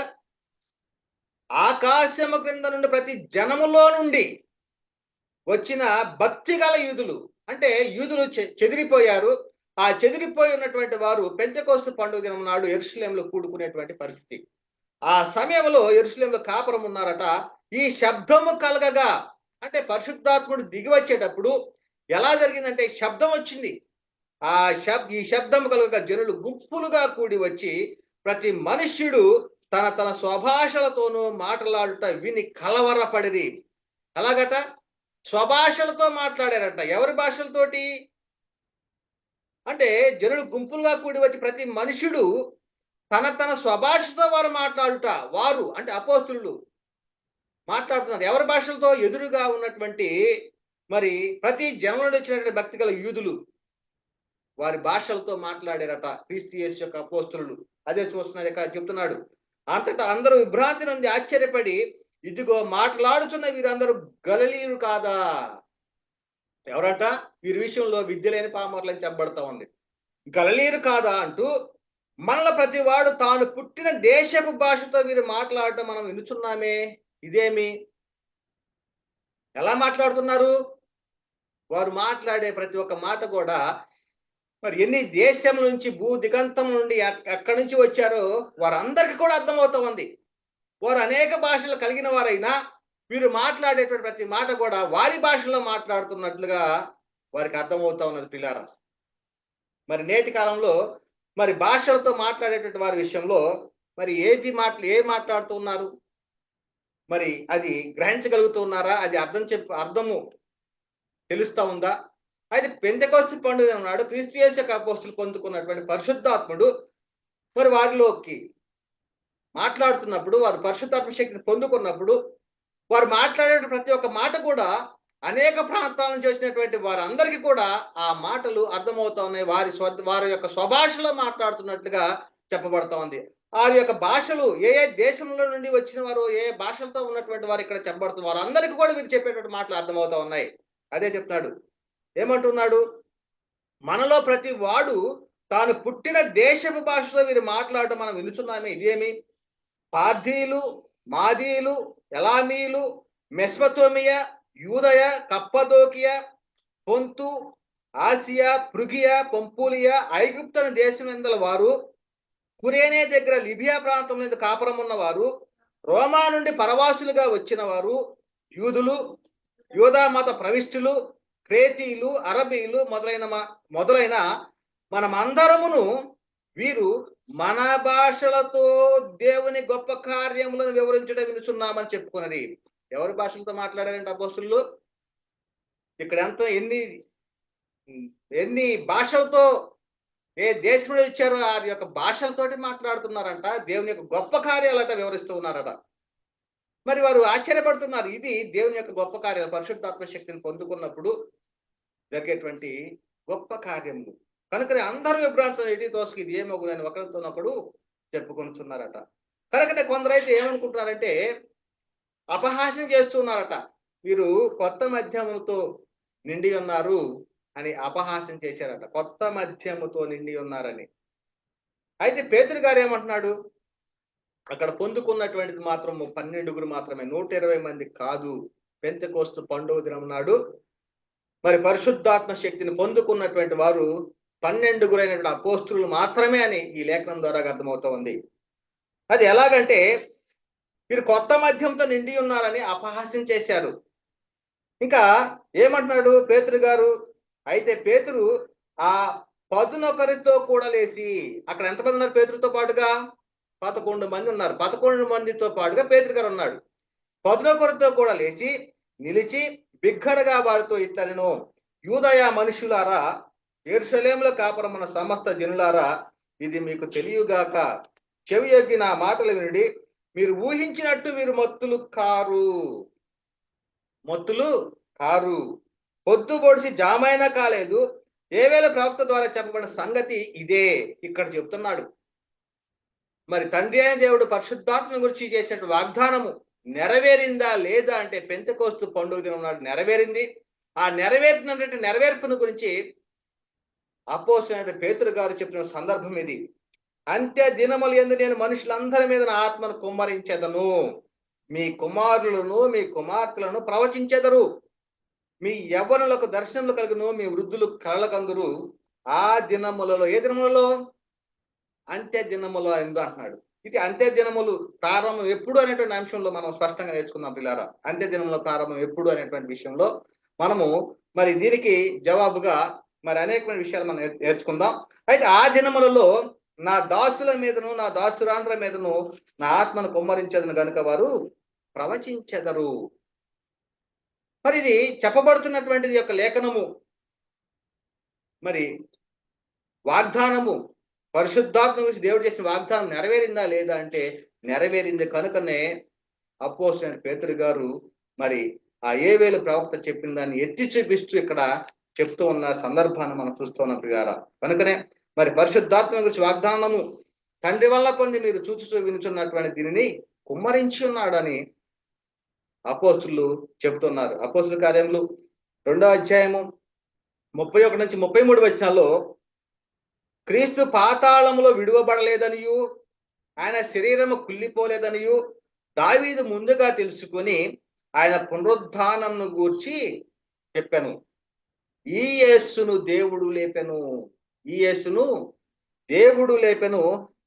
ఆకాశము క్రింద నుండి ప్రతి జనములో నుండి వచ్చిన భక్తి గల యూదులు. అంటే యూదులు చెదిరిపోయారు. ఆ చెదిరిపోయి ఉన్నటువంటి వారు పెంతెకోస్తు పండుగ దినం నాడు యెరూషలేములో కూడుకునేటువంటి పరిస్థితి. ఆ సమయంలో యెరూషలేములో కాపురం ఉన్నారట. ఈ శబ్దము కలగగా, అంటే పరిశుద్ధాత్ముడు దిగి వచ్చేటప్పుడు ఎలా జరిగిందంటే శబ్దం వచ్చింది. ఈ శబ్దం కలగగా జనులు గుంపులుగా కూడి వచ్చి ప్రతి మనుష్యుడు తన తన స్వభాషలతోనూ మాట్లాడుట విని కలవరపడిరి. అలాగట స్వభాషలతో మాట్లాడారట. ఎవరి భాషలతోటి అంటే జనులు గుంపులుగా కూడి వచ్చి ప్రతి మనుషుడు తన తన స్వభాషతో వారు మాట్లాడుట. వారు అంటే అపోస్తులు మాట్లాడుతున్నారు. ఎవరి భాషలతో? ఎదురుగా ఉన్నటువంటి మరి ప్రతి జనం నుండి వచ్చినటువంటి భక్తి గల యూదులు వారి భాషలతో మాట్లాడారట క్రీస్తు యేసు యొక్క అపోస్తులు. అదే చూస్తున్నారు ఇక్కడ చెప్తున్నాడు. అంతటా అందరూ విభ్రాంతి నుండి ఆశ్చర్యపడి, ఇదిగో మాట్లాడుతున్న వీరందరూ గలిలీయులు కాదా? ఎవరట? వీరి విషయంలో విద్య లేని పామరులని చెప్పబడతా ఉంది. గలిలీయులు కాదా అంటూ మనల ప్రతి వాడు తాను పుట్టిన దేశపు భాషతో వీరు మాట్లాడటం మనం వినుచున్నామే, ఇదేమి? ఎలా మాట్లాడుతున్నారు? వారు మాట్లాడే ప్రతి ఒక్క మాట కూడా మరి ఎన్ని దేశం నుంచి భూ దిగంతం నుండి ఎక్కడి నుంచి వచ్చారో వారందరికీ కూడా అర్థమవుతా ఉంది. వారు అనేక భాషలు కలిగిన వారైనా వీరు మాట్లాడేటువంటి ప్రతి మాట కూడా వారి భాషలో మాట్లాడుతున్నట్లుగా వారికి అర్థమవుతా ఉన్నది పిల్లారా. మరి నేటి కాలంలో మరి భాషలతో మాట్లాడేటువంటి వారి విషయంలో మరి ఏం మాట్లాడుతూ ఉన్నారు? మరి అది గ్రహించగలుగుతూ ఉన్నారా? అది అర్థము తెలుస్తా ఉందా? అయితే పెంతెకోస్తు పండుగ నాడు క్రీస్తు యేసు యొక్క అపోస్తులు పొందుకున్నటువంటి పరిశుద్ధాత్ముడు మరి వారిలోకి మాట్లాడుతున్నప్పుడు, వారు పరిశుద్ధాత్మ శక్తిని పొందుకున్నప్పుడు వారు మాట్లాడే ప్రతి ఒక్క మాట కూడా అనేక ప్రాంతాల నుంచి వచ్చినటువంటి వారందరికీ కూడా ఆ మాటలు అర్థమవుతా ఉన్నాయి. వారి యొక్క స్వభాషలో మాట్లాడుతున్నట్లుగా చెప్పబడతా ఉంది. వారి యొక్క భాషలు ఏ దేశంలో నుండి వచ్చిన వారు, ఏ భాషలతో ఉన్నటువంటి వారు ఇక్కడ చెప్పబడుతున్నారు. వారందరికీ కూడా వీరు చెప్పేటువంటి మాటలు అర్థమవుతా ఉన్నాయి. అదే చెప్తున్నాడు. ఏమంటున్నాడు? మనలో ప్రతి వాడు తాను పుట్టిన దేశపు భాషలో వీరు మాట్లాడటం మనం వినుచున్నామే, ఇదేమి? పార్థీలు, మాదీలు, ఎలామీలు, మెస్పతోమియా, యూదయ, కప్పదోకియా, పొంతు, ఆసియా, పృగియా, పంపులియా, ఐగుప్తు దేశమందల వారు, కురేనే దగ్గర లిబియా ప్రాంతం మీద కాపురం ఉన్నవారు, రోమా నుండి పరవాసులుగా వచ్చిన వారు, యూదులు, యూదా మత ప్రవిష్టులు, క్రేతీలు, అరబీలు మొదలైన మనమందరమును వీరు మన భాషలతో దేవుని గొప్ప కార్యములను వివరించడం వినుచున్నామని చెప్పుకున్నది. ఎవరి భాషలతో మాట్లాడారంటే అపోస్తులు? ఇక్కడ ఎన్ని భాషలతో ఏ దేశం నుండి వచ్చారో వారి యొక్క భాషలతోటి మాట్లాడుతున్నారంట. దేవుని యొక్క గొప్ప కార్యాలట వివరిస్తూ ఉన్నారట. మరి వారు ఆశ్చర్యపడుతున్నారు. ఇది దేవుని యొక్క గొప్ప కార్యాలు, పరిశుద్ధాత్మ శక్తిని పొందుకున్నప్పుడు జరిగేటువంటి గొప్ప కార్యములు. కనుకనే అందరూ విభ్రాంతులు ఎటు తోసుకు ఇది ఏమవుతుందని ఒకరితోనొకడు చెప్పుకొనిచున్నారట. కనుకనే కొందరైతే ఏమనుకుంటున్నారంటే అపహాస్యం చేస్తున్నారట. వీరు కొత్త మద్యముతో నిండి ఉన్నారు అని అపహాస్యం చేశారట. కొత్త మద్యముతో నిండి ఉన్నారని. అయితే పేతురు గారు ఏమంటున్నాడు? అక్కడ పొందుకున్నటువంటిది మాత్రం 12 మాత్రమే, 120 మంది కాదు. పెంతెకోస్తు పండుగ దినం నాడు మరి పరిశుద్ధాత్మ శక్తిని పొందుకున్నటువంటి వారు 12 అపోస్తులు మాత్రమే అని ఈ లేఖనం ద్వారా అర్థమవుతా ఉంది. అది ఎలాగంటే వీరు కొత్త మద్యంతో నిండి ఉన్నారని అపహాస్యం చేశారు. ఇంకా ఏమంటున్నాడు పేతురు గారు, అయితే పేతురు ఆ 11 కూడా లేచి, అక్కడ ఎంతమంది ఉన్నారు పేతురుతో పాటుగా? 11 మంది ఉన్నారు. 11 మందితో పాటుగా పేతురు గారు ఉన్నాడు. 11 కూడా లేచి నిలిచి బిగ్గరగా వారితో ఇట్లనెను, యూదయ మనుషులారా, యెరూషలేములో కాపురమున్న సమస్త జనులారా, ఇది మీకు తెలియగాక, చెవి యొగ్గి నా మాటలు వినుడి. మీరు ఊహించినట్టు వీరు మత్తులు కారు. పొద్దు పొడిచి జామైనా కాలేదు. ఏవేళ ప్రవక్త ద్వారా చెప్పబడిన సంగతి ఇదే ఇక్కడ చెప్తున్నాడు. మరి తండ్రి అయిన దేవుడు పరిశుద్ధాత్మ గురించి చేసిన వాగ్దానము నెరవేరిందా లేదా అంటే పెంతెకోస్తు పండుగ దినం నాడు నెరవేరింది. ఆ నెరవేరినటువంటి నెరవేర్పును గురించి అపోస్తలుడైన పేతురు గారు చెప్పిన సందర్భం ఇది. అంత్య దినముల యందు నేను మనుషులందరి మీద నా ఆత్మను కుమ్మరించెదను. మీ కుమారులను మీ కుమార్తెలను ప్రవచించెదరు. మీ యవ్వనులకు దర్శనములు కలుగును. మీ వృద్ధులు కలలకందురు. ఆ దినములలో, ఏ దినములలో? అంత్య దినములో ఎందు అంటున్నాడు. ఇది అంత్య దినములు ప్రారంభం ఎప్పుడు అనేటువంటి అంశంలో మనం స్పష్టంగా నేర్చుకుందాం పిల్లారా. అంత్య దినముల ప్రారంభం ఎప్పుడు అనేటువంటి విషయంలో మనము మరి దీనికి జవాబుగా మరి అనేకమైన విషయాలు మనం నేర్చుకుందాం. అయితే ఆ దినములలో నా దాసుల మీదను నా దాసురాండ్ర మీదను నా ఆత్మను కుమ్మరించదను గనుక వారు ప్రవచించెదరు. మరి ఇది చెప్పబడుతున్నటువంటిది యొక్క లేఖనము, మరి వాగ్దానము, పరిశుద్ధాత్మ గురించి దేవుడు చేసిన వాగ్దానం నెరవేరిందా లేదా అంటే నెరవేరింది. కనుకనే అపోస్తలుడైన పేతురు గారు మరి ఆ ఏవేలు ప్రవక్త చెప్పిన దాన్ని ఎత్తి చూపిస్తూ ఇక్కడ చెప్తూ ఉన్న సందర్భాన్ని మనం చూస్తూ ఉన్నాం ప్రియారా. కనుకనే మరి పరిశుద్ధాత్మ గురించి వాగ్దానము తండ్రి వల్ల పొంది మీరు చూచు వినుచున్నటువంటి దీనిని కుమ్మరించి ఉన్నాడని అపోస్తులు చెప్తున్నారు. అపోస్తుల కార్యములు 2వ అధ్యాయము 31 నుంచి 33 వచనాల్లో క్రీస్తు పాతాళములో విడువబడలేదనియు ఆయన శరీరము కుళ్ళిపోలేదనియు దావీదు ముందుగా తెలుసుకుని ఆయన పునరుద్ధానమును గూర్చి చెప్పాను. ఈ యేసును దేవుడు లేపెను,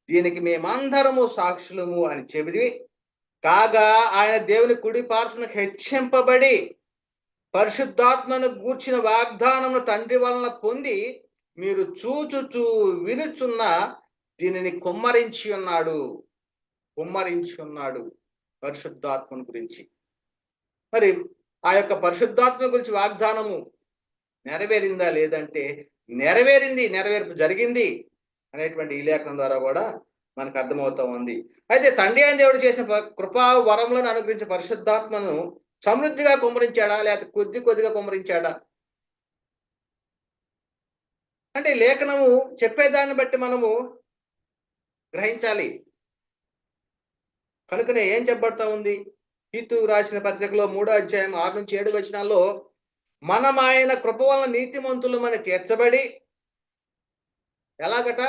దీనికి మేమందరము సాక్షులము అని చెబిది. కాగా ఆయన దేవుని కుడి పార్శ్వమునకు హెచ్చింపబడి పరిశుద్ధాత్మను గూర్చిన వాగ్దానమును తండ్రి వలన పొంది మీరు చూచుచూ వినుచున్న దీనిని కుమ్మరించి ఉన్నాడు పరిశుద్ధాత్మను గురించి. మరి ఆ యొక్క పరిశుద్ధాత్మ గురించి వాగ్దానము నెరవేరిందా లేదంటే నెరవేర్పు జరిగింది అనేటువంటి ఈ లేఖనం ద్వారా కూడా మనకు అర్థమవుతా ఉంది. అయితే తండ్రి అయిన దేవుడు చేసిన కృపా వరములను అనుగ్రహించిన పరిశుద్ధాత్మను సమృద్ధిగా కుమ్మరించాడా లేకపోతే కొద్దిగా కుమ్మరించాడా అంటే లేఖనము చెప్పేదాన్ని బట్టి మనము గ్రహించాలి. కనుకనే ఏం చెప్పబడతా ఉంది? తీతు రాసిన పత్రికలో 3వ అధ్యాయం 6 నుంచి 7 వచనాల్లో మనం ఆయన కృప వలన నీతిమంతులమని తీర్చబడి, ఎలాగట?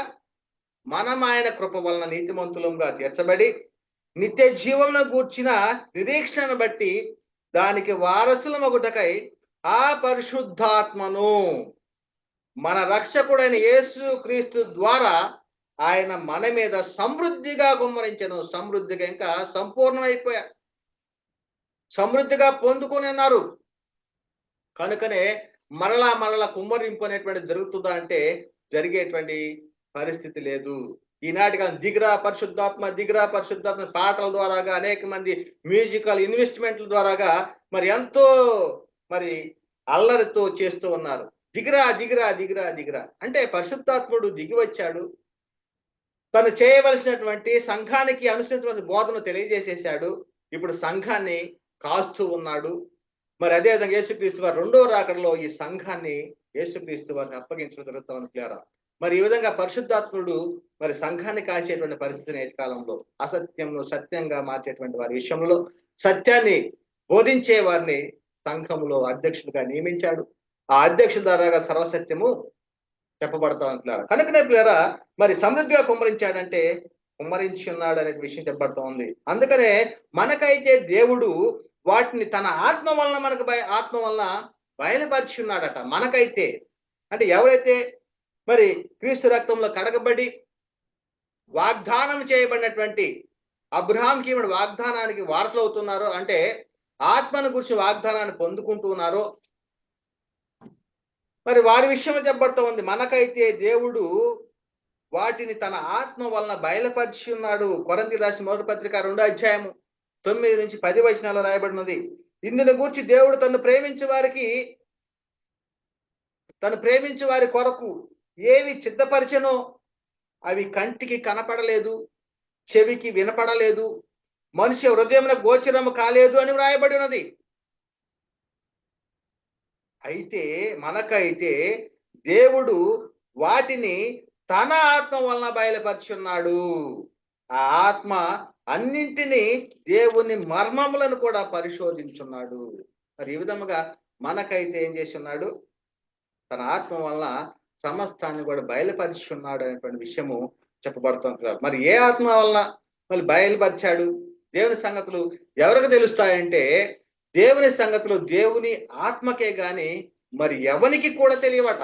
మనం ఆయన కృప వలన నీతిమంతులంగా తీర్చబడి నిత్య జీవమును గూర్చిన నిరీక్షణను బట్టి దానికి వారసులమగుటకై ఆ పరిశుద్ధాత్మను మన రక్షకుడైన యేసు క్రీస్తు ద్వారా ఆయన మన మీద సమృద్ధిగా కుమ్మరించెను. సమృద్ధిగా ఇంకా సంపూర్ణమైపోయా, సమృద్ధిగా పొందుకొని ఉన్నారు. కనుకనే మరలా కుమ్మరింపు అనేటువంటి జరుగుతుందా అంటే జరిగేటువంటి పరిస్థితి లేదు. ఈనాటికి దిగిరా పరిశుద్ధాత్మ పాటల ద్వారాగా అనేక మంది మ్యూజికల్ ఇన్వెస్ట్మెంట్ల ద్వారాగా మరి ఎంతో మరి అల్లరితో చేస్తూ ఉన్నారు. దిగిరా అంటే పరిశుద్ధాత్ముడు దిగి వచ్చాడు, తను చేయవలసినటువంటి సంఘానికి అనుసరించిన బోధను తెలియజేసేశాడు. ఇప్పుడు సంఘాన్ని కాస్తూ ఉన్నాడు. మరి అదేవిధంగా యేసుక్రీస్తు వారు 2వ రాకడలో ఈ సంఘాన్ని యేసుక్రీస్తు వారిని అప్పగించడం జరుగుతామని క్లియరా. మరి ఈ విధంగా పరిశుద్ధాత్ముడు మరి సంఘాన్ని కాసేటువంటి పరిస్థితి నేటి కాలంలో అసత్యంను సత్యంగా మార్చేటువంటి వారి విషయంలో సత్యాన్ని బోధించే వారిని సంఘములో అధ్యక్షులుగా నియమించాడు. ఆ అధ్యక్షుల ద్వారా సర్వసత్యము చెప్పబడతామని పిల్లరా. కనుకనే పిల్లరా మరి సమృద్ధిగా కుమ్మరించాడంటే కుమ్మరించి ఉన్నాడు అనే విషయం చెప్పబడుతూ ఉంది. అందుకనే మనకైతే దేవుడు వాటిని తన ఆత్మ వలన బయలుపరిచి ఉన్నాడట. మనకైతే అంటే ఎవరైతే మరి క్రీస్తు రక్తంలో కడగబడి వాగ్దానం చేయబడినటువంటి అబ్రహాంకి వాగ్దానానికి వారసులు అవుతున్నారో, అంటే ఆత్మను గురించి వాగ్దానాన్ని పొందుకుంటున్నారో, మరి వారి విషయం చెప్పబడుతూ ఉంది. మనకైతే దేవుడు వాటిని తన ఆత్మ వలన బయలుపరిచి ఉన్నాడు. కొరింథీయులకు రాసిన మొదటి పత్రిక 2వ అధ్యాయము 9 నుంచి 10 వచనాల్లో రాయబడినది. ఇందుని గురించి దేవుడు తను ప్రేమించు వారి కొరకు ఏవి సిద్ధపరిచెనో అవి కంటికి కనపడలేదు, చెవికి వినపడలేదు, మనిషి హృదయంలో గోచరము కాలేదు అని వ్రాయబడి ఉన్నది. అయితే మనకైతే దేవుడు వాటిని తన ఆత్మ వలన బయలుపరుచున్నాడు. ఆ ఆత్మ అన్నింటినీ దేవుని మర్మములను కూడా పరిశోధించున్నాడు. మరి ఈ విధముగా మనకైతే ఏం చేసి ఉన్నాడు? తన ఆత్మ వలన సమస్తాన్ని కూడా బయలుపరిచున్నాడు అనేటువంటి విషయము చెప్పబడుతున్నారు. మరి ఏ ఆత్మ వలన మళ్ళీ బయలుపరిచాడు? దేవుని సంగతులు ఎవరికి తెలుస్తాయంటే, దేవుని సంగతులు దేవుని ఆత్మకే గాని మరి ఎవరికి కూడా తెలియవట.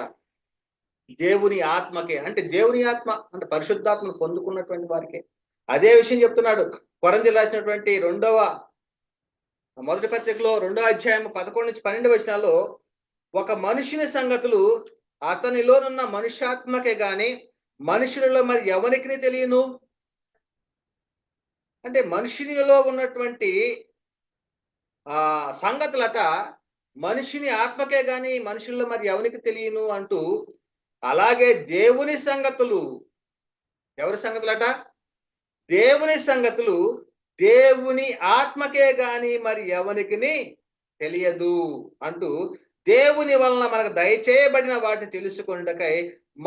దేవుని ఆత్మకే, అంటే దేవుని ఆత్మ అంటే పరిశుద్ధాత్మను పొందుకున్నటువంటి వారికే. అదే విషయం చెప్తున్నాడు కొరింథీయులకు రాసినటువంటి మొదటి పత్రికలో 2వ అధ్యాయం 11 నుంచి 12 వచనాల్లో, ఒక మనుషుని సంగతులు అతనిలోనున్న మనుష్యాత్మకే గాని మనుషులలో మరి ఎవరికి తెలియను. అంటే మనుషునిలో ఉన్నటువంటి సంగతులట మనిషిని ఆత్మకే గాని మనుషుల్లో మరి ఎవరికి తెలియను అంటూ, అలాగే దేవుని సంగతులు, ఎవరి సంగతులట? దేవుని సంగతులు దేవుని ఆత్మకే గాని మరి ఎవరికి తెలియదు అంటూ, దేవుని వలన మనకు దయచేయబడిన వాటిని తెలుసుకొనుటకై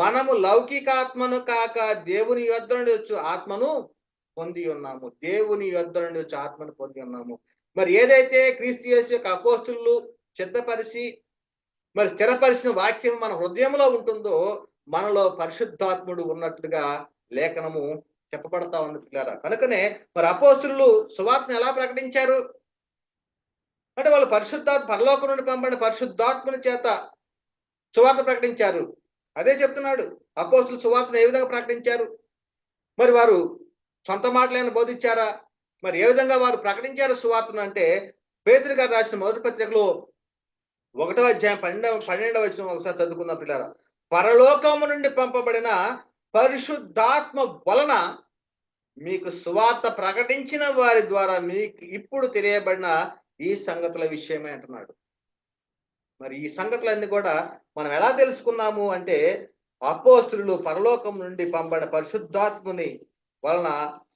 మనము లౌకికాత్మను కాక దేవుని యొద్ద నుండి వచ్చు ఆత్మను పొంది ఉన్నాము. దేవుని యొద్ద నుండి వచ్చి ఆత్మను పొంది ఉన్నాము. మరి ఏదైతే క్రీస్తు యేసు యొక్క అపోస్తులు సిద్ధపరిచి మరి స్థిరపరిచిన వాక్యం మన హృదయంలో ఉంటుందో, మనలో పరిశుద్ధాత్ముడు ఉన్నట్లుగా లేఖనము చెప్పబడతా ఉంది పిల్లారా. కనుకనే మరి అపోస్తులు సువార్తను ఎలా ప్రకటించారు అంటే, వాళ్ళు పరలోకం నుండి పంపబడిన పరిశుద్ధాత్మని చేత సువార్త ప్రకటించారు. అదే చెప్తున్నాడు. అపోస్తులు సువార్తను ఏ విధంగా ప్రకటించారు? మరి వారు సొంత మాటలైనా బోధించారా? మరి ఏ విధంగా వారు ప్రకటించారు సువార్తను అంటే, పేతురు గారు రాసిన మొదటి పత్రికలో 1వ అధ్యాయం 12వ వచనం ఒకసారి చదువుకుందాం పిల్లారా. పరలోకము నుండి పంపబడిన పరిశుద్ధాత్మ వలన మీకు సువార్త ప్రకటించిన వారి ద్వారా మీకు ఇప్పుడు తెలియబడిన ఈ సంగతుల విషయమే అంటున్నాడు. మరి ఈ సంగతులన్నీ కూడా మనం ఎలా తెలుసుకున్నాము అంటే, అపోస్తులు పరలోకం నుండి పంపబడిన పరిశుద్ధాత్ముని వలన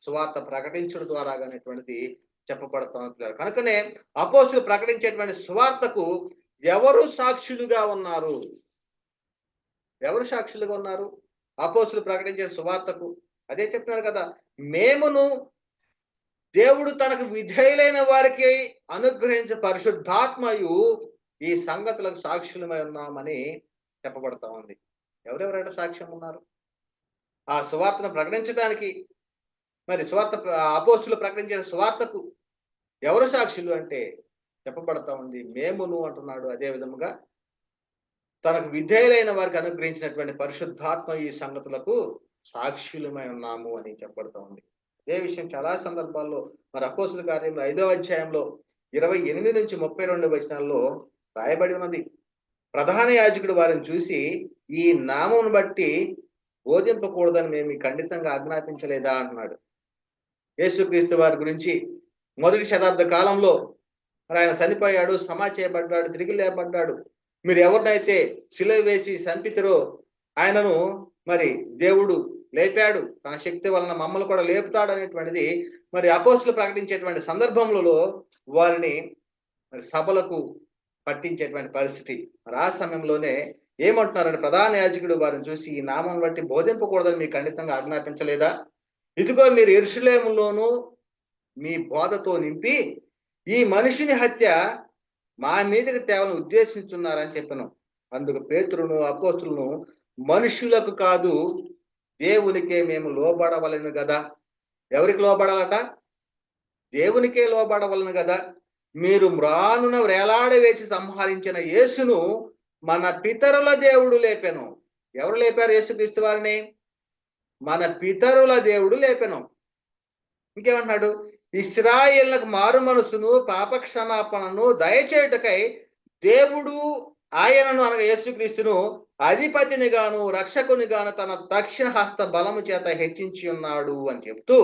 సువార్త ప్రకటించడం ద్వారా అనేటువంటిది చెప్పబడుతున్నారు. కనుకనే అపోస్తులు ప్రకటించేటువంటి సువార్తకు ఎవరు సాక్షులుగా ఉన్నారు? ఎవరు సాక్షులుగా ఉన్నారు అపోస్తులు ప్రకటించే సువార్తకు? అదే చెప్తున్నారు కదా, మేమును దేవుడు తనకు విధేయులైన వారికి అనుగ్రహించే పరిశుద్ధాత్మయు ఈ సంగతులకు సాక్షులమై ఉన్నామని చెప్పబడతా ఉంది. ఎవరెవరైనా సాక్ష్యం ఉన్నారు ఆ సువార్తను ప్రకటించడానికి? మరి అపోస్తులు ప్రకటించిన సువార్తకు ఎవరు సాక్షులు అంటే చెప్పబడతా ఉంది, మేమును అంటున్నాడు. అదే విధముగా తనకు విధేయులైన వారికి అనుగ్రహించినటువంటి పరిశుద్ధాత్మ ఈ సంగతులకు సాక్షులమై ఉన్నాము అని చెప్పబడతా ఉంది. ఇదే విషయం చాలా సందర్భాల్లో మరి అపోస్తుల కార్యంలో 5వ అధ్యాయంలో 28 నుంచి 32 వచనాల్లో రాయబడి ఉన్నది. ప్రధాన యాజకుడు వారిని చూసి, ఈ నామమును బట్టి బోధింపకూడదని మేము ఖండితంగా ఆజ్ఞాపించలేదా అంటున్నాడు. యేసుక్రీస్తు వారి గురించి మొదటి శతాబ్ద కాలంలో మరి ఆయన చనిపోయాడు, సమాధి చేయబడ్డాడు, తిరిగి లేపబడ్డాడు. మీరు ఎవరినైతే శిలువ వేసి చంపితిరో ఆయనను మరి దేవుడు లేపాడు, తన శక్తి వలన మమ్మల్ని కూడా లేపుతాడు అనేటువంటిది మరి అపోస్తులు ప్రకటించేటువంటి సందర్భంలో వారిని మరి సభలకు పట్టించేటువంటి పరిస్థితి. మరి ఆ సమయంలోనే ఏమంటున్నారని ప్రధాన యాజకుడు వారిని చూసి, ఈ నామం బట్టి బోధింపకూడదని మీకు ఖండితంగా ఆజ్ఞాపించలేదా? ఇదిగో మీరు యెరూషలేములోను మీ బోధతో నింపి ఈ మనిషిని హత్య మా మీదకి తేవాలని ఉద్దేశించున్నారని చెప్పాను. అందుకు పేతురును అపోస్తులను, మనుషులకు కాదు దేవునికే మేము లోబడవలను కదా. ఎవరికి లోబడాలట? దేవునికే లోబడవలను కదా. మీరు మ్రానున వేలాడవేసి సంహరించిన యేసును మన పితరుల దేవుడు లేపెను. ఎవరు లేపారు యేసుక్రీస్తు వారిని? మన పితరుల దేవుడు లేపెను. ఇంకేమంటున్నాడు? ఇశ్రాయేలులకు మారు మనసును పాప క్షమాపణను దయచేయుటకై దేవుడు ఆయనను అనగా యేసుక్రీస్తును అధిపతిని గాను రక్షకుని గాను తన దక్షిణ హస్త బలము చేత హెచ్చించి ఉన్నాడు అని చెప్తూ,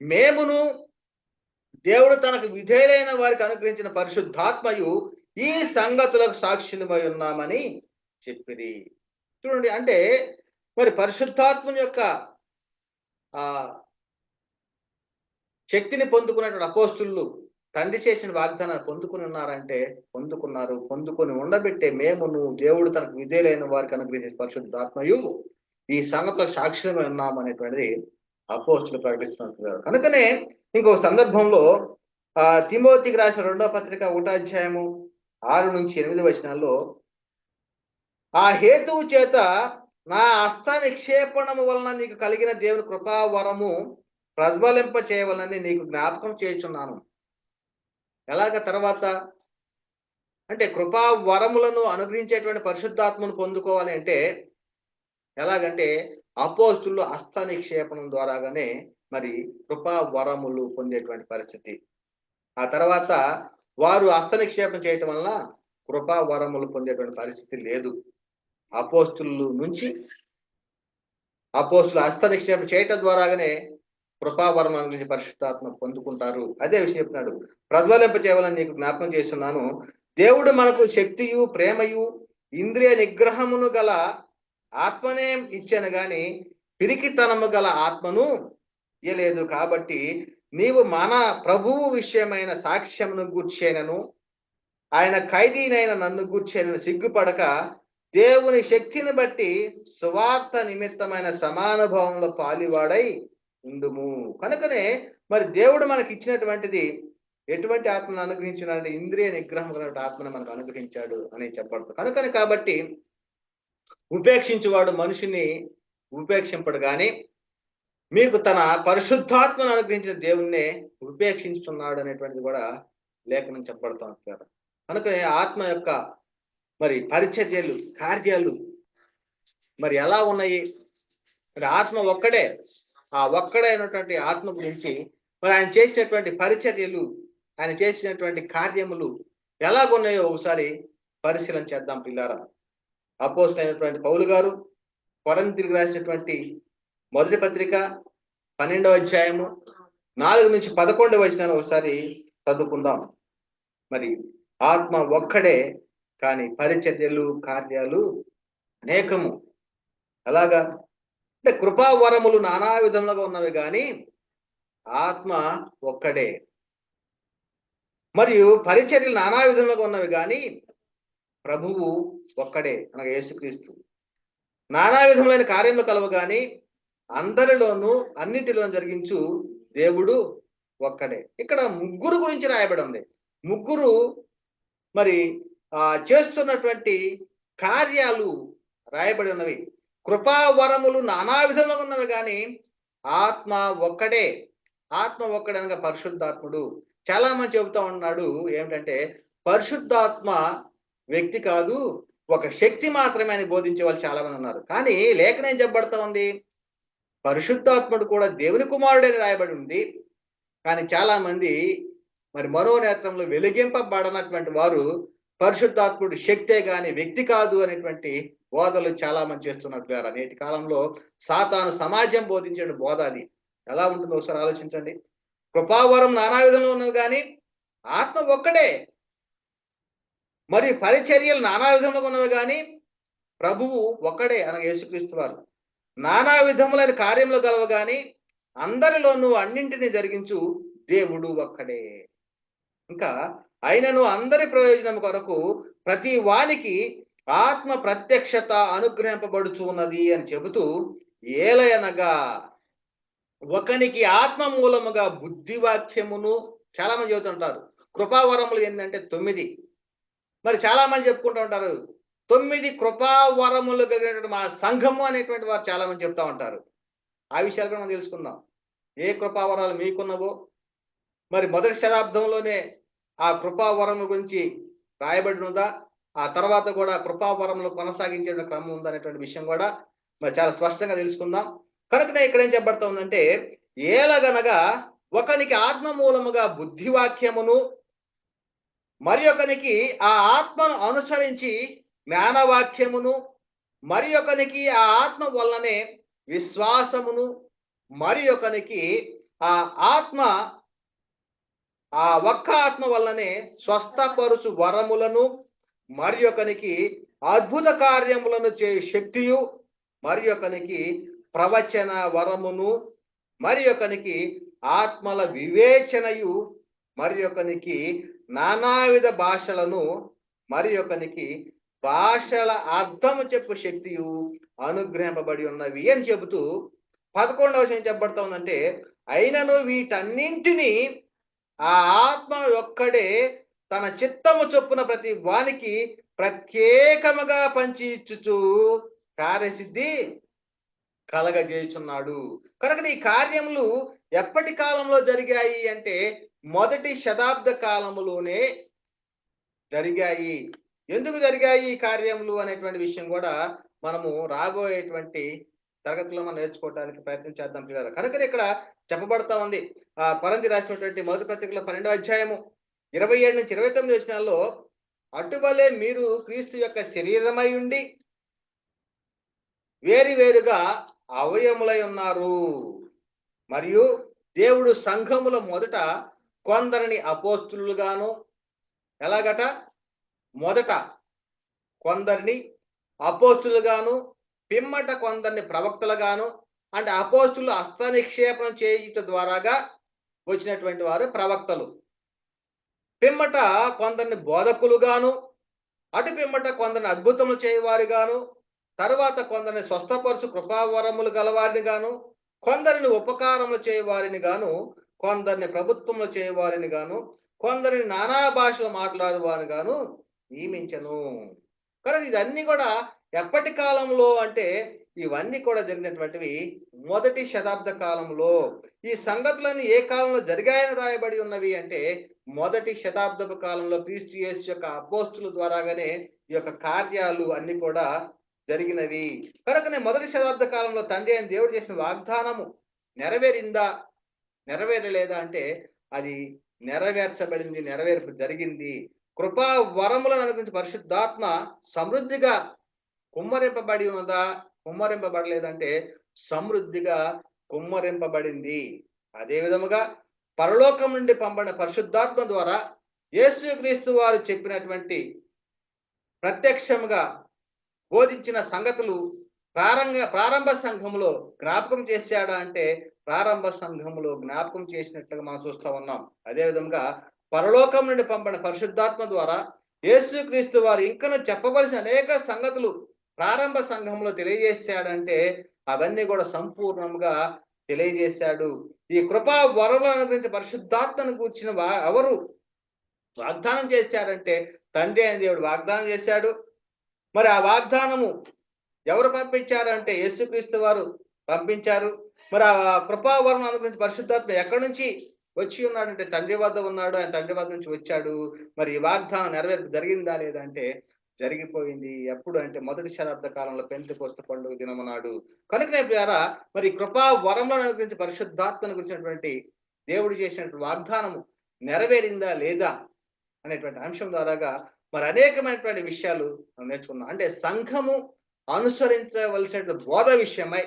మేమును దేవుడు తనకు విధేయులైన వారికి అనుగ్రహించిన పరిశుద్ధాత్మయు ఈ సంగతులకు సాక్షులమై ఉన్నామని చెప్పిరి. చూడండి, అంటే మరి పరిశుద్ధాత్మని యొక్క ఆ శక్తిని పొందుకున్నటువంటి అపోస్తులు తండ్రి చేసిన వాగ్దానాన్ని పొందుకుని ఉన్నారంటే పొందుకున్నారు. పొందుకొని ఉండబెట్టే మేమును దేవుడు తనకు విధేయులైన వారికి అనుగ్రహించిన పరిశుద్ధాత్మయు ఈ సంగతులకు సాక్షులమై ఉన్నామనేటువంటిది అపోస్తులు ప్రకటిస్తున్నారు. కనుకనే ఇంకొక సందర్భంలో తిమోతికి రాసిన 2వ పత్రిక 1వ అధ్యాయము 6 నుంచి 8 వచనాల్లో, ఆ హేతువు చేత నా హస్త నిక్షేపణము వలన నీకు కలిగిన దేవుని కృపావరము ప్రజ్వలింప చేయవలని నీకు జ్ఞాపకం చేయుచున్నాను. ఎలాగ తర్వాత అంటే కృపా వరములను అనుగ్రహించేటువంటి పరిశుద్ధాత్మను పొందుకోవాలి అంటే ఎలాగంటే అపోస్తులు హస్త నిక్షేపణం ద్వారాగానే మరి కృపా వరములు పొందేటువంటి పరిస్థితి. ఆ తర్వాత వారు హస్త నిక్షేపం చేయటం వలన కృపా వరములు పొందేటువంటి పరిస్థితి లేదు. అపోస్తులు హస్త నిక్షేపం చేయటం ద్వారాగానే కృపావరం గురించి పరిశుద్ధాత్మ పొందుకుంటారు. అదే విషయం చెప్తున్నాడు. ప్రజ్వలింప చేయవాలని నీకు జ్ఞాపకం చేస్తున్నాను. దేవుడు మనకు శక్తియు ప్రేమయు ఇంద్రియ నిగ్రహమును గల ఆత్మనే ఇచ్చాను గాని పిరికితనము గల ఆత్మను ఇయ్యలేదు. కాబట్టి నీవు మన ప్రభువు విషయమైన సాక్ష్యమును గూర్చేనను ఆయన ఖైదీనైన నన్ను గూర్చేనను సిగ్గుపడక దేవుని శక్తిని బట్టి సువార్త నిమిత్తమైన సమానుభవంలో పాలివాడై ఉండుము. కనుకనే మరి దేవుడు మనకి ఇచ్చినటువంటిది ఎటువంటి ఆత్మను అనుగ్రహించినాడు? ఇంద్రియ నిగ్రహం కలిగిన ఆత్మను మనకు అనుగ్రహించాడు అని చెప్పబడుతుంది. కనుకని కాబట్టి ఉపేక్షించువాడు మనిషిని ఉపేక్షింపడు కానీ మీకు తన పరిశుద్ధాత్మను అనుగ్రహించిన దేవుణ్ణే ఉపేక్షించుతున్నాడు అనేటువంటిది కూడా లేఖనం చెప్పబడుతూ ఉంటారు. కనుకనే ఆత్మ యొక్క మరి పరిచర్యలు కార్యాలు మరి ఎలా ఉన్నాయి? మరి ఆత్మ ఒక్కడే, ఆ ఒక్కడైనటువంటి ఆత్మ గురించి మరి ఆయన చేసినటువంటి పరిచర్యలు, ఆయన చేసినటువంటి కార్యములు ఎలాగున్నాయో ఒకసారి పరిశీలన చేద్దాం పిల్లారా. అపోస్తలుడైనటువంటి పౌలు గారు కొరింథీయులకు రాసినటువంటి మొదటి పత్రిక 12వ అధ్యాయము 4 నుంచి 11 వచనాలు ఒకసారి చదువుకుందాం. మరి ఆత్మ ఒక్కడే కానీ పరిచర్యలు కార్యాలు అనేకము. అలాగా అంటే కృపావరములు నానా విధములుగా ఉన్నవి కానీ ఆత్మ ఒక్కడే. మరియు పరిచర్యలు నానా విధములుగా ఉన్నవి కానీ ప్రభువు ఒక్కడే అనగా యేసుక్రీస్తు. నానా విధములైన కార్యములు కలవు కానీ అందరిలోనూ అన్నిటిలోనూ జరిగించు దేవుడు ఒక్కడే. ఇక్కడ ముగ్గురు గురించి రాయబడి ఉంది. ముగ్గురు మరి చేస్తున్నటువంటి కార్యాలు రాయబడి ఉన్నవి. కృపావరములు నానా విధములుగా ఉన్నవి కానీ ఆత్మ ఒక్కడే. ఆత్మ ఒక్కడే అనగా పరిశుద్ధాత్ముడు. చాలా మంది చెబుతా ఉన్నాడు ఏమిటంటే పరిశుద్ధాత్మ వ్యక్తి కాదు, ఒక శక్తి మాత్రమే అని బోధించే వాళ్ళు చాలా మంది ఉన్నారు. కానీ లేఖనం ఏం చెప్పబడతా ఉంది? పరిశుద్ధాత్ముడు కూడా దేవుని కుమారుడని రాయబడి ఉంది. కానీ చాలా మంది మరి మనోనేత్రంలో వెలిగింపబడనటువంటి వారు పరిశుద్ధాత్ముడు శక్తే గాని వ్యక్తి కాదు అనేటువంటి బోధలు చాలా మంది చేస్తున్నట్టు. నేటి కాలంలో సాతాను సమాజం బోధించే బోధ అది ఎలా ఉంటుందో ఒకసారి ఆలోచించండి. కృపావరం నానా విధంగా ఉన్నవి కానీ ఆత్మ ఒక్కడే. మరి పరిచర్యలు నానా విధములుగా ఉన్నవి కానీ ప్రభువు ఒక్కడే అనగా యేసుక్రీస్తు వారు. నానా విధములైన కార్యములు కలవు కానీ అందరిలోనూ అన్నింటినీ జరిగించు దేవుడు ఒక్కడే. ఇంకా అయినను అందరి ప్రయోజనం కొరకు ప్రతి వానికి ఆత్మ ప్రత్యక్షత అనుగ్రహింపబడుచు ఉన్నది అని చెబుతూ, ఏలయనగా ఒకనికి ఆత్మ మూలముగా బుద్ధి వాక్యమును చాలా మంది చెబుతుంటారు. కృపావరములు ఏంటంటే 9. మరి చాలా మంది చెప్పుకుంటూ ఉంటారు 9 కృపావరములు కలిగినటువంటి మా సంఘము అనేటువంటి వారు చాలా మంది చెప్తా ఉంటారు. ఆ విషయాలు కూడా మనం తెలుసుకుందాం. ఏ కృపావరాలు మీకున్నవో మరి మొదటి శతాబ్దంలోనే ఆ కృపావరముల గురించి రాయబడి ఉందా, ఆ తర్వాత కూడా కృపావరములు కొనసాగించే క్రమం ఉందనేటువంటి విషయం కూడా మరి చాలా స్పష్టంగా తెలుసుకుందాం. కనుకనే ఇక్కడ ఏం చెప్పబడతా ఉందంటే, ఏలగనగా ఒకనికి ఆత్మ మూలముగా బుద్ధివాక్యమును, మరి ఒకనికి ఆ ఆత్మను అనుసరించి జ్ఞానవాక్యమును, మరి ఒకనికి ఆ ఆత్మ వల్లనే విశ్వాసమును, మరి ఒకనికి ఆ ఆత్మ ఆ ఒక్క ఆత్మ వల్లనే స్వస్థపరుచు వరములను, మరి ఒకనికి అద్భుత కార్యములను చేయు శక్తియు, మరి ఒకనికి ప్రవచన వరమును, మరి ఒకనికి ఆత్మల వివేచనయు, మరి ఒకనికి నానావిధ భాషలను, మరి ఒకనికి భాషల అర్థము చెప్పు శక్తియు అనుగ్రహింపబడి ఉన్నవి అని చెబుతూ 11వ వచనం చెప్పబడతా ఉందంటే, అయినను వీటన్నింటినీ ఆ ఆత్మ ఒక్కడే తన చిత్తము చొప్పున ప్రతి వానికి ప్రత్యేకముగా పంచి ఇచ్చుచు కార్యసిద్ధి కలగజేయుచున్నాడు. కనుక ఈ కార్యములు ఎప్పటి కాలంలో జరిగాయి అంటే మొదటి శతాబ్ద కాలములోనే జరిగాయి. ఎందుకు జరిగాయి ఈ కార్యములు అనేటువంటి విషయం కూడా మనము రాబోయేటువంటి తరగతిలో మనం నేర్చుకోవడానికి ప్రయత్నం చేద్దాం పిల్లలు. కనుక ఇక్కడ చెప్పబడతా ఉంది కొరింథీ రాసినటువంటి మొదటి పత్రికలో 12వ అధ్యాయము 27 నుంచి 29 వచనాల్లో, అటువలే మీరు క్రీస్తు యొక్క శరీరమై ఉండి వేరువేరుగా అవయములై ఉన్నారు. మరియు దేవుడు సంఘముల మొదట కొందరిని అపోస్తులుగాను, ఎలాగట మొదట కొందరిని అపోస్తులుగాను, పిమ్మట కొందరిని ప్రవక్తలుగాను, అంటే అపోస్తులు హస్త నిక్షేపం చేయుట ద్వారాగా వచ్చినటువంటి వారు ప్రవక్తలు, పిమ్మట కొందరిని బోధకులుగాను, అటు పిమ్మట కొందరిని అద్భుతములు చేయవారిగాను, తరువాత కొందరిని స్వస్థపరచు కృపావరములు గలవారిని గాను, కొందరిని ఉపకారములు చేయవారిని గాను, కొందరిని ప్రభుత్వములు చేయవారిని గాను, కొందరిని నానా భాషలు మాట్లాడే వారిని గాను నియమించను. కానీ ఇదన్నీ కూడా ఎప్పటి కాలంలో అంటే ఇవన్నీ కూడా జరిగినటువంటివి మొదటి శతాబ్ద కాలంలో. ఈ సంగతులన్నీ ఏ కాలంలో జరిగాయని రాయబడి ఉన్నవి అంటే మొదటి శతాబ్దపు కాలంలో క్రీస్తు యేసు యొక్క అపోస్తుల ద్వారాగానే ఈ యొక్క కార్యాలు అన్ని కూడా జరిగినవి. కనుకనే మొదటి శతాబ్ద కాలంలో తండ్రి అయిన దేవుడు చేసిన వాగ్దానము నెరవేరిందా, నెరవేరలేదా అంటే అది నెరవేర్చబడింది, నెరవేర్పు జరిగింది. కృపా వరములను అనుగురించి పరిశుద్ధాత్మ సమృద్ధిగా కుమ్మరింపబడి ఉన్నదా, కుమ్మరింపబడలేదంటే సమృద్ధిగా కుమ్మరింపబడింది. అదే విధముగా పరలోకం నుండి పంపబడిన పరిశుద్ధాత్మ ద్వారా యేసుక్రీస్తు వారు చెప్పినటువంటి ప్రత్యక్షముగా బోధించిన సంగతులు ప్రారంభ సంఘములో జ్ఞాపకం చేశాడా అంటే ప్రారంభ సంఘములో జ్ఞాపకం చేసినట్లుగా మనం చూస్తా ఉన్నాం. అదే విధంగా పరలోకం నుండి పంపిన పరిశుద్ధాత్మ ద్వారా యేసుక్రీస్తు వారు ఇంకను చెప్పవలసిన అనేక సంగతులు ప్రారంభ సంఘంలో తెలియజేశాడంటే అవన్నీ కూడా సంపూర్ణంగా తెలియజేశాడు. ఈ కృపా వరములను గురించి పరిశుద్ధాత్మను కూర్చిన ఎవరు వాగ్దానం చేశారంటే తండ్రి అయిన దేవుడు వాగ్దానం చేశాడు. మరి ఆ వాగ్దానము ఎవరు పంపించారంటే యేసుక్రీస్తు వారు పంపించారు. మరి ఆ కృపావరం అనుగురించి పరిశుద్ధాత్మ ఎక్కడి నుంచి వచ్చి ఉన్నాడంటే తండ్రి వద్ద ఉన్నాడు, ఆయన తండ్రి వద్ద నుంచి వచ్చాడు. మరి ఈ వాగ్దానం నెరవేర్పు జరిగిందా లేదా అంటే జరిగిపోయింది. ఎప్పుడు అంటే మొదటి శతాబ్ద కాలంలో పెంతెకొస్తు పండుగ దినమునాడు. కనుకనే ద్వారా మరి కృపా వరములను అనుగురించి పరిశుద్ధాత్మను గురించినటువంటి దేవుడు చేసినటువంటి వాగ్దానము నెరవేరిందా లేదా అనేటువంటి అంశం ద్వారాగా మరి అనేకమైనటువంటి విషయాలు నేర్చుకున్నాం. అంటే సంఘము అనుసరించవలసిన బోధ విషయమై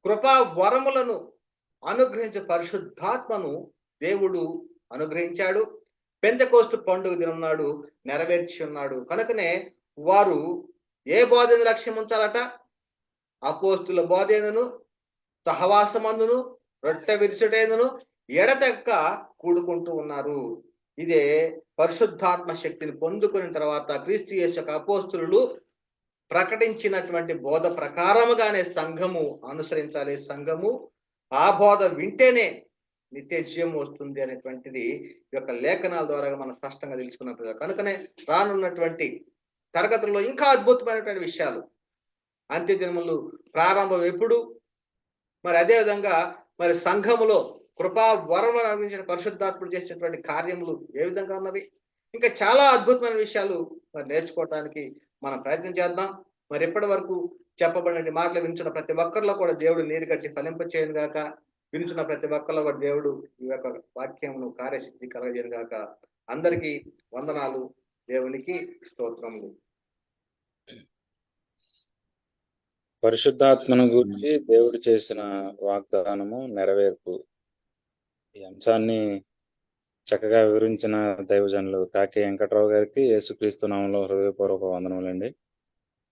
కృపా వరములను అనుగ్రహించే పరిశుద్ధాత్మను దేవుడు అనుగ్రహించాడు. పెంతెకొస్తు పండుగ దినం నాడు నెరవేర్చి ఉన్నాడు. కనుకనే వారు ఏ బోధన లక్ష్యం ఉంచాలట? అపోస్తుల బోధేనను, సహవాసమందును, రొట్టె విరుచుటేందును ఎడతెక్క కూడుకుంటూ ఉన్నారు. ఇదే పరిశుద్ధాత్మ శక్తిని పొందుకున్న తర్వాత క్రీస్తు యేసు యొక్క అపోస్తులు ప్రకటించినటువంటి బోధ ప్రకారముగానే సంఘము అనుసరించాలి. సంఘము ఆ బోధ వింటేనే నిత్య జీవం వస్తుంది అనేటువంటిది ఈ యొక్క లేఖనాల ద్వారా మనం స్పష్టంగా తెలుసుకున్నట్టు. కనుకనే రానున్నటువంటి తరగతుల్లో ఇంకా అద్భుతమైనటువంటి విషయాలు, అంత్య దినములు ప్రారంభం ఎప్పుడు, మరి అదే విధంగా మరి సంఘములో కృపా వరములు అందించిన పరిశుద్ధాత్ముడు చేసినటువంటి కార్యములు ఏ విధంగా ఉన్నవి, ఇంకా చాలా అద్భుతమైన విషయాలు మరి నేర్చుకోవడానికి మనం ప్రయత్నం చేద్దాం. మరి ఇప్పటి వరకు చెప్పబడిన మాటలు వింటున్న ప్రతి ఒక్కరిలో కూడా దేవుడు నీరు కట్టి ఫలింప చేయను గాక. వింటున్న ప్రతి ఒక్కరిలో కూడా దేవుడు ఈ యొక్క వాక్యమును కార్యసిద్ధి కలగజేయను గాక. అందరికీ వందనాలు. దేవునికి స్తోత్రములు. పరిశుద్ధాత్మను గురించి దేవుడు చేసిన వాగ్దానము నెరవేర్పు, ఈ అంశాన్ని చక్కగా వివరించిన దైవజనులు కాకి వెంకట్రావు గారికి యేసుక్రీస్తు నామములో హృదయపూర్వక వందనములండి.